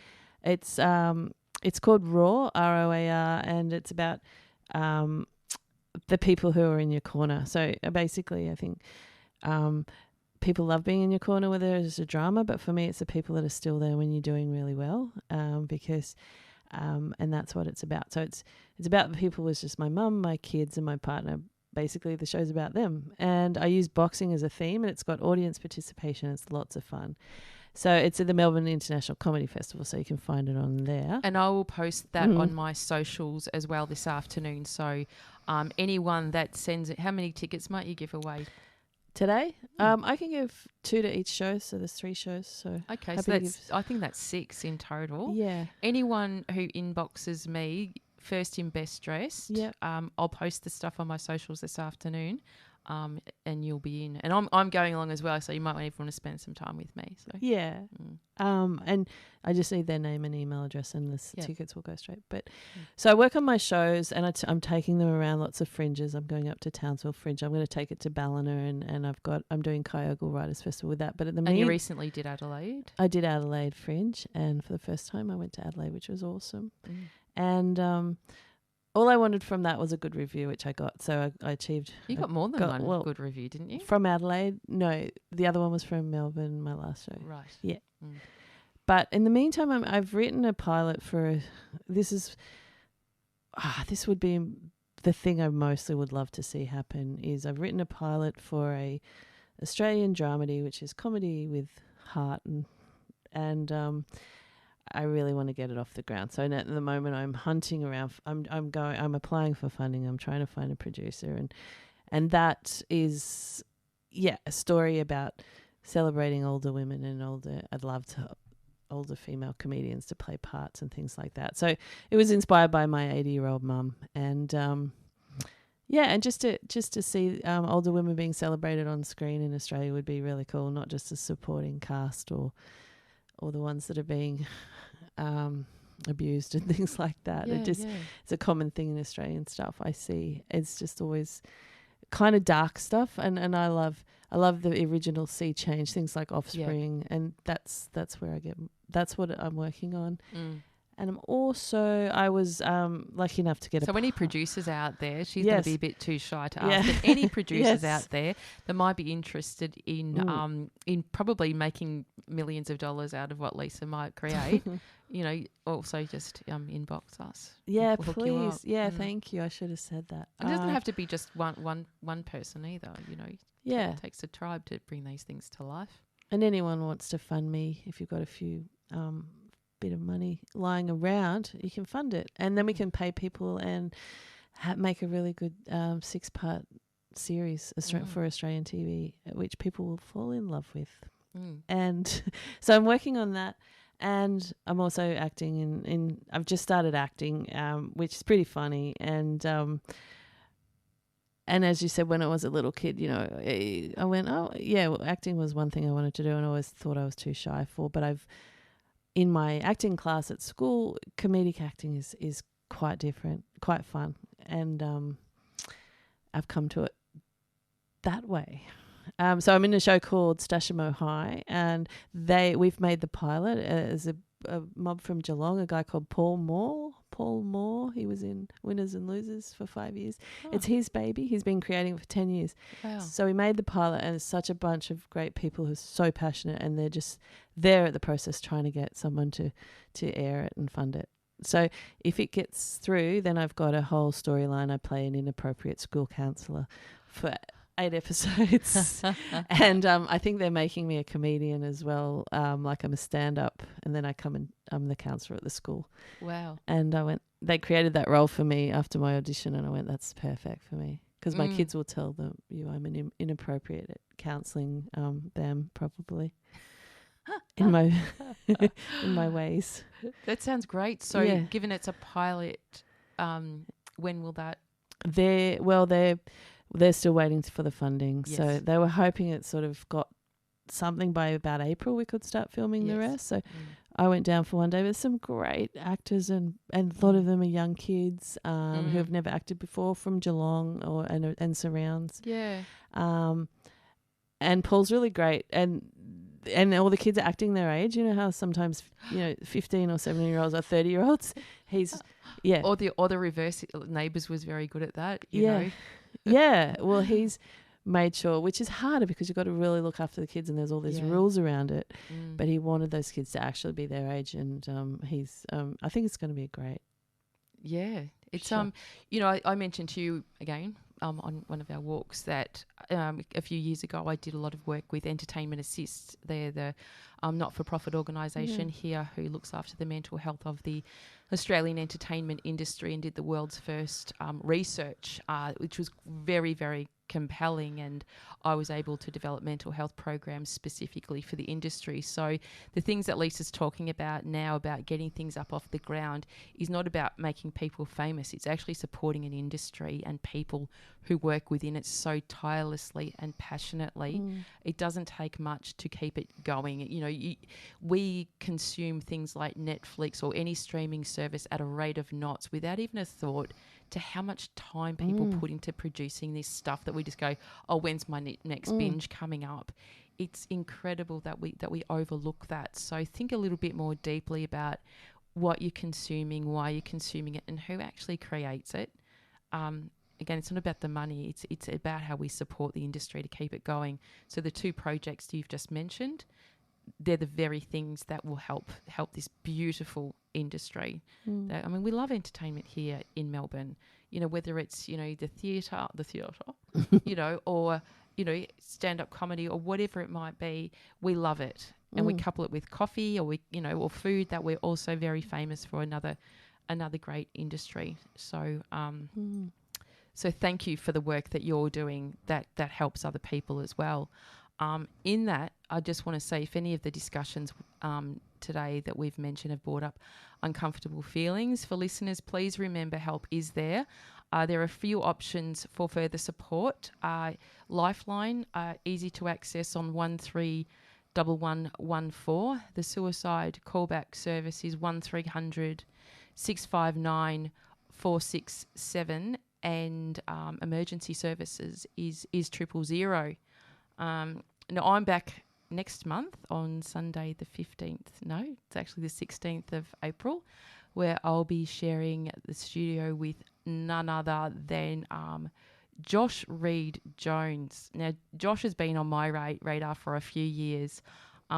It's called Raw, ROAR, and it's about the people who are in your corner. So basically, I think. People love being in your corner where there's a drama, but for me, it's the people that are still there when you're doing really well, because, and that's what it's about. So it's about the people. It's just my mum, my kids, and my partner. Basically, the show's about them, and I use boxing as a theme, and it's got audience participation. It's lots of fun. So it's at the Melbourne International Comedy Festival, so you can find it on there. And I will post that on my socials as well this afternoon. So anyone that sends it, how many tickets might you give away? Today, I can give 2 to each show, so there's 3 shows. So okay, so I think that's 6 in total. Yeah. Anyone who inboxes me first in best dressed, I'll post the stuff on my socials this afternoon. and you'll be in. And I'm going along as well, so you might even want to spend some time with me. So yeah. And I just need their name and email address, and the tickets will go straight. But so I work on my shows, and I'm taking them around lots of fringes. I'm going up to Townsville Fringe. I'm going to take it to Ballina, and I'm doing Kyogle Writers Festival with that. But you recently did Adelaide. I did Adelaide Fringe, and for the first time I went to Adelaide, which was awesome. And all I wanted from that was a good review, which I got. So I achieved. You got more than one good review, didn't you? From Adelaide? No, the other one was from Melbourne, my last show. Right. Yeah. But in the meantime, I've written a pilot for this would be the thing I mostly would love to see happen is I've written a pilot for a Australian dramedy, which is comedy with heart, and I really want to get it off the ground. So at the moment, I'm hunting around. I'm applying for funding. I'm trying to find a producer, and that is a story about celebrating older women and I'd love to older female comedians to play parts and things like that. So it was inspired by my 80-year-old mum, and and just to see older women being celebrated on screen in Australia would be really cool. Not just a supporting cast or the ones that are being abused and things like that. It's a common thing in Australian stuff I see. It's just always kind of dark stuff, and I love the original Sea Change, things like Offspring, and that's what I'm working on. And I was lucky enough to get So any producers out there, she's going to be a bit too shy to ask, but any producers out there that might be interested in probably making millions of dollars out of what Lisa might create, also just inbox us. Yeah, please. Yeah, thank you. I should have said that. It doesn't have to be just one person either, It takes a tribe to bring these things to life. And anyone wants to fund me, if you've got a few bit of money lying around, you can fund it, and then we can pay people and make a really good 6-part series for Australian TV, which people will fall in love with. And so I'm working on that, and I'm also acting in I've just started acting, which is pretty funny, and as you said, when I was a little kid, I went, acting was one thing I wanted to do, and I always thought I was too shy for, but in my acting class at school, comedic acting is quite different, quite fun, and I've come to it that way. So I'm in a show called Stashamo High, and we've made the pilot as a mob from Geelong, a guy called Paul Moore. He was in Winners and Losers for 5 years. It's his baby. He's been creating it for 10 years. Wow. So we made the pilot, and it's such a bunch of great people who are so passionate, and they're just there at the process trying to get someone to air it and fund it. So if it gets through, then I've got a whole storyline. I play an inappropriate school counsellor for 8 episodes. And I think they're making me a comedian as well. Like I'm a stand-up, and then I come and I'm the counsellor at the school. Wow. And they created that role for me after my audition, and I went, that's perfect for me. Because my kids will tell I'm an inappropriate at counselling them probably in my ways. That sounds great. So given it's a pilot, when will that? They're still waiting for the funding. Yes. So they were hoping it sort of got something by about April we could start filming the rest. So I went down for one day. There's some great actors, and a lot of them are young kids who have never acted before from Geelong and surrounds. Yeah. And Paul's really great, and all the kids are acting their age. You know how sometimes 15 or 17-year-olds are 30-year-olds. He's or the reverse. Neighbours was very good at that. You know. Yeah. Well, he's made sure, which is harder because you've got to really look after the kids, and there's all these rules around it. But he wanted those kids to actually be their age, and he's. I think it's going to be great. Yeah, it's sure. I mentioned to you again on one of our walks that a few years ago I did a lot of work with Entertainment Assist. They're the not-for-profit organisation here who looks after the mental health of the Australian entertainment industry, and did the world's first research, which was very, very compelling, and I was able to develop mental health programs specifically for the industry. So the things that Lisa's talking about now about getting things up off the ground is not about making people famous. It's actually supporting an industry and people who work within it so tirelessly and passionately. It doesn't take much to keep it going. You know, we consume things like Netflix or any streaming service at a rate of knots without even a thought to how much time people put into producing this stuff that we just go, oh, when's my next binge coming up? It's incredible that we overlook that. So think a little bit more deeply about what you're consuming, why you're consuming it, and who actually creates it. Again, it's not about the money. It's about how we support the industry to keep it going. So the two projects you've just mentioned, they're the very things that will help this beautiful industry. I mean, we love entertainment here in Melbourne. You know, whether it's, you know, the theatre, you know, or, you know, stand-up comedy or whatever it might be, we love it. And we couple it with coffee or or food that we're also very famous for, another great industry. So so thank you for the work that you're doing that helps other people as well. In that, I just want to say, if any of the discussions today that we've mentioned have brought up uncomfortable feelings for listeners, please remember help is there. There are a few options for further support. Lifeline, easy to access on 131114. The suicide callback service is 1300 659 467, and emergency services is 000. Now, I'm back next month on Sunday the 15th. No, it's actually the 16th of April, where I'll be sharing the studio with none other than Josh Reed-Jones. Now, Josh has been on my radar for a few years.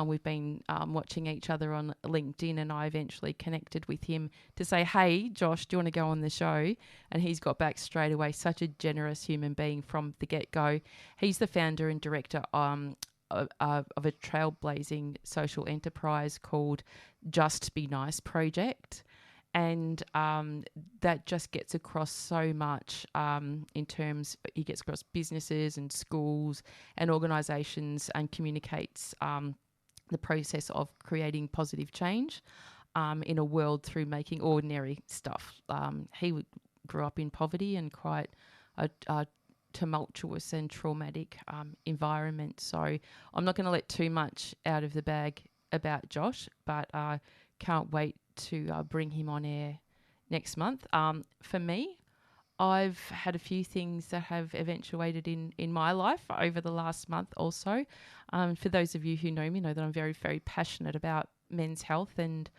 We've been watching each other on LinkedIn, and I eventually connected with him to say, hey, Josh, do you want to go on the show? And he's got back straight away. Such a generous human being from the get-go. He's the founder and director of a trailblazing social enterprise called Just Be Nice Project. And that just gets across so much in terms, he gets across businesses and schools and organisations and communicates the process of creating positive change in a world through making ordinary stuff. He grew up in poverty and quite a tumultuous and traumatic environment. So I'm not going to let too much out of the bag about Josh, but I can't wait to bring him on air next month. For me, I've had a few things that have eventuated in my life over the last month also. For those of you who know me, know that I'm very, very passionate about men's health. And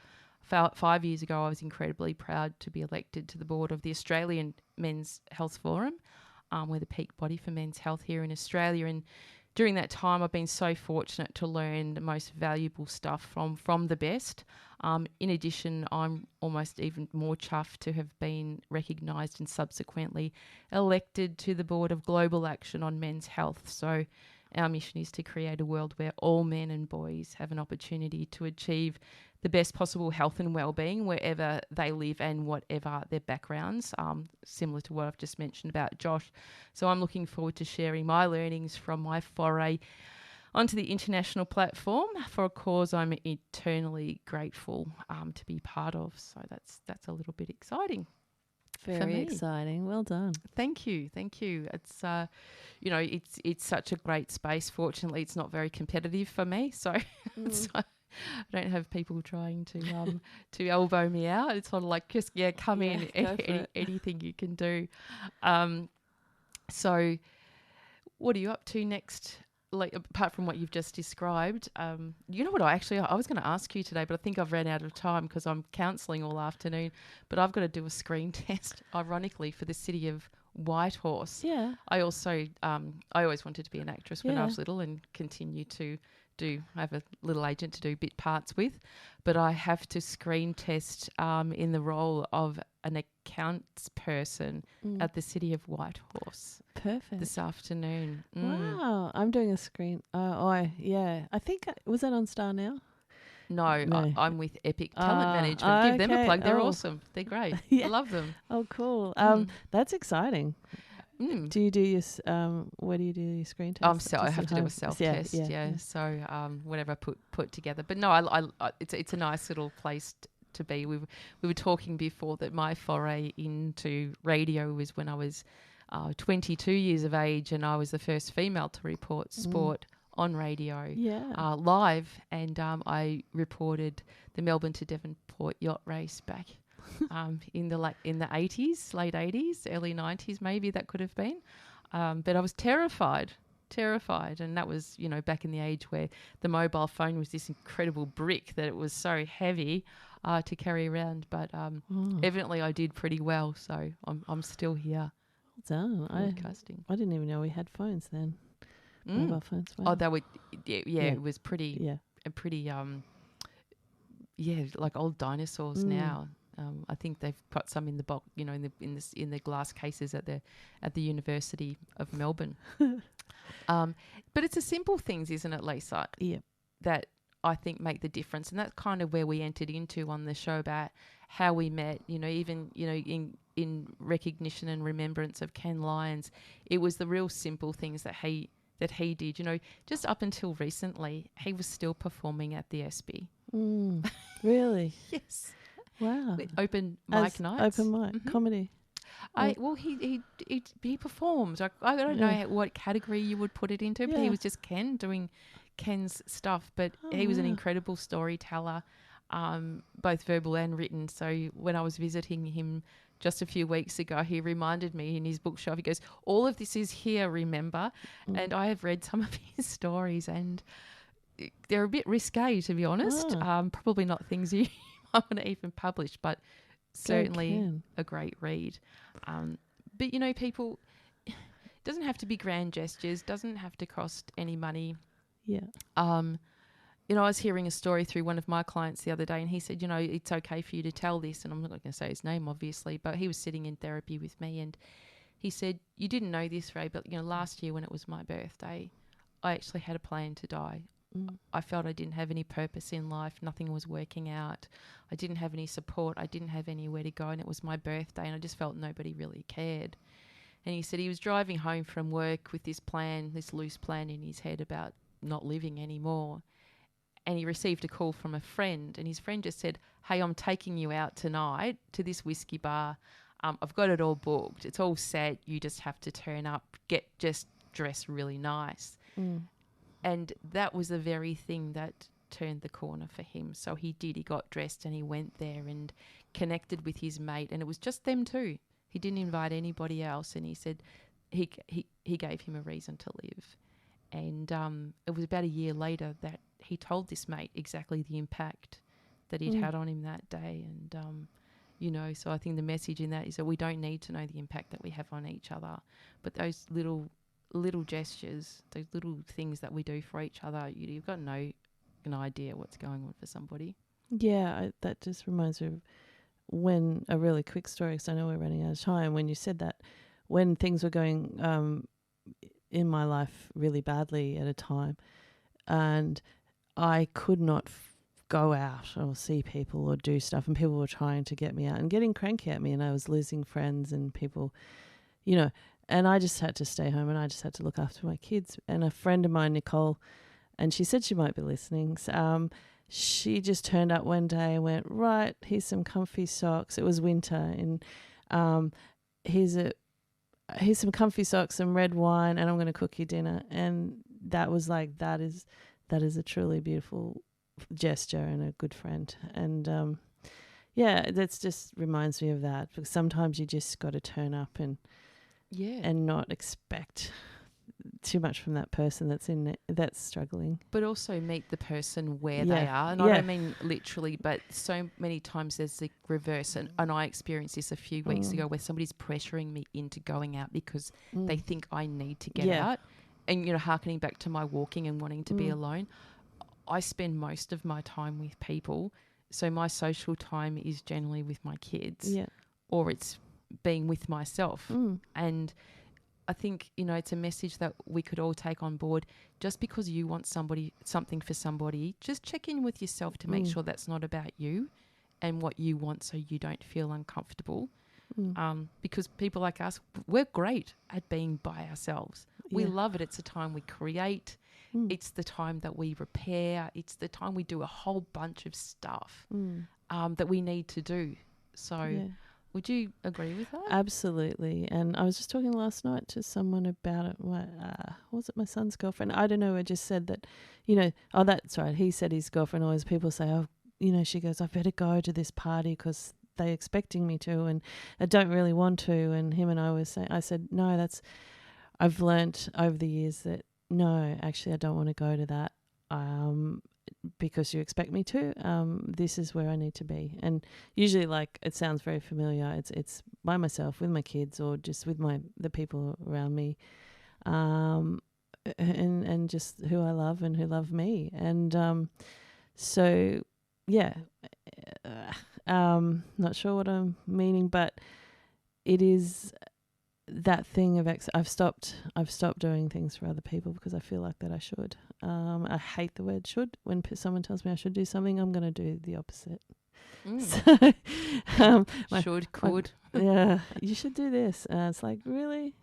5 years ago, I was incredibly proud to be elected to the board of the Australian Men's Health Forum. We're the peak body for men's health here in Australia. And during that time, I've been so fortunate to learn the most valuable stuff from the best. In addition, I'm almost even more chuffed to have been recognised and subsequently elected to the board of Global Action on Men's Health. So our mission is to create a world where all men and boys have an opportunity to achieve the best possible health and well-being wherever they live and whatever their backgrounds, similar to what I've just mentioned about Josh. So I'm looking forward to sharing my learnings from my foray onto the international platform for a cause I'm eternally grateful to be part of. So that's a little bit exciting. Very exciting. Well done. Thank you. It's it's such a great space. Fortunately, it's not very competitive for me, so, so I don't have people trying to elbow me out. It's sort of like, just come in, anything you can do. So what are you up to next? Like, apart from what you've just described, you know what I was going to ask you today, but I think I've ran out of time because I'm counselling all afternoon. But I've got to do a screen test, ironically, for the city of Whitehorse. Yeah. I also, I always wanted to be an actress when I was little and continue to I have a little agent to do bit parts with, but I have to screen test in the role of an accounts person at the city of Whitehorse. Perfect. This afternoon. Wow. I'm doing a screen. I think, was that on Star Now? No. I'm with Epic Talent Management. Give them a plug. They're awesome. They're great. I love them. Oh, cool. That's exciting. Do you do your where do you do your screen test? I have to do a self test. Yeah. So whatever I put together. But no, I it's a nice little place to be. We were talking before that my foray into radio was when I was 22 years of age, and I was the first female to report sport on radio live, and I reported the Melbourne to Devonport yacht race back in the 80s, late 80s, early 90s maybe that could have been. But I was terrified, and that was, you know, back in the age where the mobile phone was this incredible brick that it was so heavy to carry around. But evidently I did pretty well, so I'm still here. Done. Broadcasting. I didn't even know we had phones then. Mobile phones. Wow. Oh, they were. Yeah. It was pretty. Yeah. Pretty. Like old dinosaurs now. I think they've put some in the box, you know, in the glass cases at the University of Melbourne. But it's the simple things, isn't it, Lisa? Yeah. That I think make the difference, and that's kind of where we entered into on the show about how we met. You know, even in recognition and remembrance of Ken Lyons, it was the real simple things that he did. You know, just up until recently, he was still performing at the ESPY. Really? Yes. Wow. With open mic nights. Open mic comedy. He performed. I don't know what category you would put it into, but he was just Ken doing Ken's stuff. But he was an incredible storyteller, both verbal and written. So when I was visiting him just a few weeks ago, he reminded me in his bookshelf, he goes, all of this is here, remember? And I have read some of his stories, and they're a bit risque, to be honest. Probably not things you might want to even publish, but certainly a great read. But, you know, people, it doesn't have to be grand gestures, doesn't have to cost any money. Yeah. You know, I was hearing a story through one of my clients the other day, and he said, you know, it's okay for you to tell this, and I'm not going to say his name, obviously, but he was sitting in therapy with me, and he said, you didn't know this, Rae, but, you know, last year when it was my birthday, I actually had a plan to die. I felt I didn't have any purpose in life. Nothing was working out. I didn't have any support. I didn't have anywhere to go, and it was my birthday, and I just felt nobody really cared. And he said he was driving home from work with this plan, this loose plan in his head about not living anymore. And he received a call from a friend, and his friend just said, hey, I'm taking you out tonight to this whiskey bar. I've got it all booked. It's all set. You just have to turn up, just dress really nice. And that was the very thing that turned the corner for him. So he did. He got dressed and he went there and connected with his mate, and it was just them two. He didn't invite anybody else, and he said he gave him a reason to live. And it was about a year later that he told this mate exactly the impact that he'd had on him that day. And, you know, so I think the message in that is that we don't need to know the impact that we have on each other, but those little gestures, those little things that we do for each other, you've got an idea what's going on for somebody. Yeah, that just reminds me of when a really quick story, because I know we're running out of time, when you said that, when things were going in my life really badly at a time, and I could not go out or see people or do stuff, and people were trying to get me out and getting cranky at me, and I was losing friends and people, you know, and I just had to stay home, and I just had to look after my kids. And a friend of mine, Nicole, and she said she might be listening, she just turned up one day and went, right, here's some comfy socks. It was winter, and here's some comfy socks, some red wine, and I'm going to cook you dinner. And that was like, that is a truly beautiful gesture and a good friend. And that just reminds me of that, because sometimes you just got to turn up and not expect too much from that person that's struggling. But also meet the person where they are. And I don't mean literally, but so many times there's the reverse. And I experienced this a few weeks ago, where somebody's pressuring me into going out because they think I need to get out. And, you know, hearkening back to my walking and wanting to be alone, I spend most of my time with people. So my social time is generally with my kids, or it's being with myself. And I think, you know, it's a message that we could all take on board. Just because you want something for somebody, just check in with yourself to make sure that's not about you and what you want, so you don't feel uncomfortable. Because people like us, we're great at being by ourselves. We love it. It's the time we create. It's the time that we repair. It's the time we do a whole bunch of stuff that we need to do. So Would you agree with that? Absolutely. And I was just talking last night to someone about it. Was it my son's girlfriend? I don't know. I just said that, oh, that's right. He said his girlfriend always, people say, oh, she goes, I better go to this party because they're expecting me to, and I don't really want to. And him and I said, no, I've learnt over the years that, no, actually, I don't want to go to that. Because you expect me to, this is where I need to be. And usually, like, it sounds very familiar. It's by myself with my kids or just with the people around me, and just who I love and who love me. And so, yeah, not sure what I'm meaning, but it is that thing of I've stopped doing things for other people because I feel like that I should. I hate the word should. When someone tells me I should do something, I'm going to do the opposite. So, could. Yeah, you should do this. It's like, really?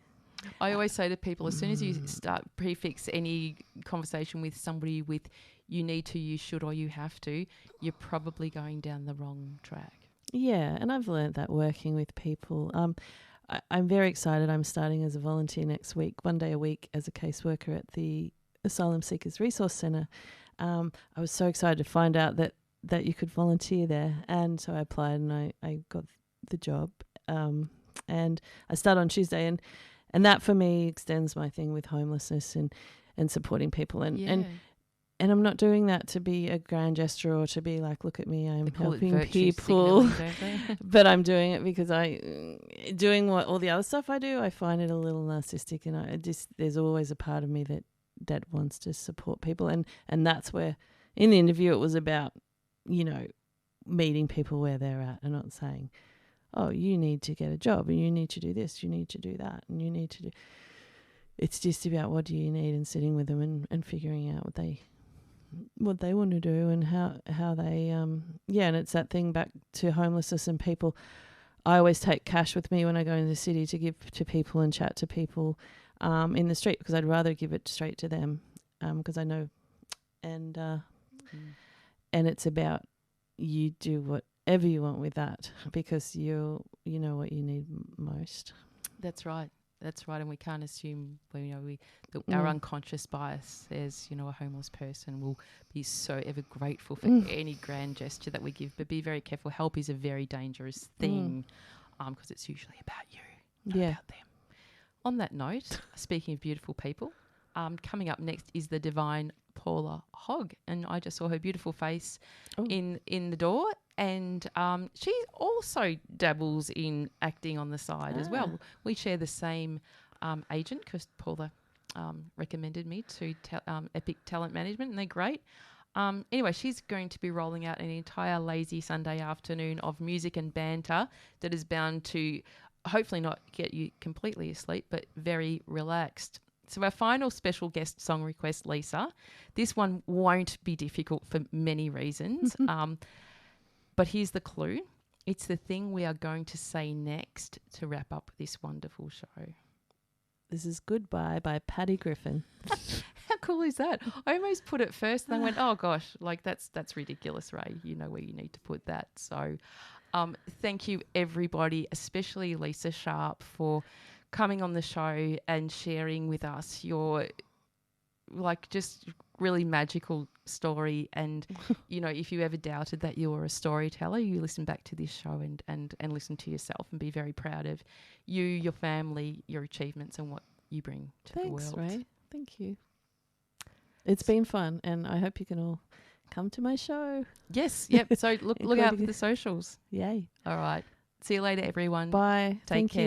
I always say to people, as soon as you start prefix any conversation with somebody with you need to, you should, or you have to, you're probably going down the wrong track. Yeah, and I've learned that working with people. I'm very excited. I'm starting as a volunteer next week, 1 day a week as a caseworker at the Asylum Seekers Resource Centre. I was so excited to find out that you could volunteer there. And so I applied and I got the job. And I start on Tuesday. And that for me extends my thing with homelessness and supporting people. And I'm not doing that to be a grand gesture or to be like, look at me, I'm helping people. But I'm doing it because doing what all the other stuff I do, I find it a little narcissistic, and there's always a part of me that wants to support people, and that's where in the interview it was about, meeting people where they're at and not saying, oh, you need to get a job and you need to do this, you need to do that, and you need to do. It's just about what do you need and sitting with them and figuring out what they want to do and how they and it's that thing back to homelessness and people. I always take cash with me when I go into the city to give to people and chat to people in the street, because I'd rather give it straight to them because I know, and it's about you do whatever you want with that because you know what you need most. That's right. And we can't assume, our unconscious bias says, a homeless person will be so ever grateful for any grand gesture that we give, but be very careful. Help is a very dangerous thing because it's usually about you, not about them. On that note, speaking of beautiful people, coming up next is the divine Paula Hogg, and I just saw her beautiful face in the door. And she also dabbles in acting on the side as well. We share the same agent because Paula recommended me to Epic Talent Management, and they're great. Anyway, she's going to be rolling out an entire lazy Sunday afternoon of music and banter that is bound to hopefully not get you completely asleep, but very relaxed. So our final special guest song request, Lisa, this one won't be difficult for many reasons. But here's the clue. It's the thing we are going to say next to wrap up this wonderful show. This is Goodbye by Paddy Griffin. How cool is that? I almost put it first and I went, oh gosh, like that's ridiculous, Rae. You know where you need to put that. So thank you everybody, especially Lisa Sharpe, for coming on the show and sharing with us your just really magical story. And if you ever doubted that you were a storyteller, you listen back to this show and listen to yourself and be very proud of you, your family, your achievements, and what you bring to the world. Thanks, Rae. Thank you. It's been fun, and I hope you can all come to my show. Yes, yep. So look out for the socials. Yay. All right. See you later, everyone. Bye. Take care.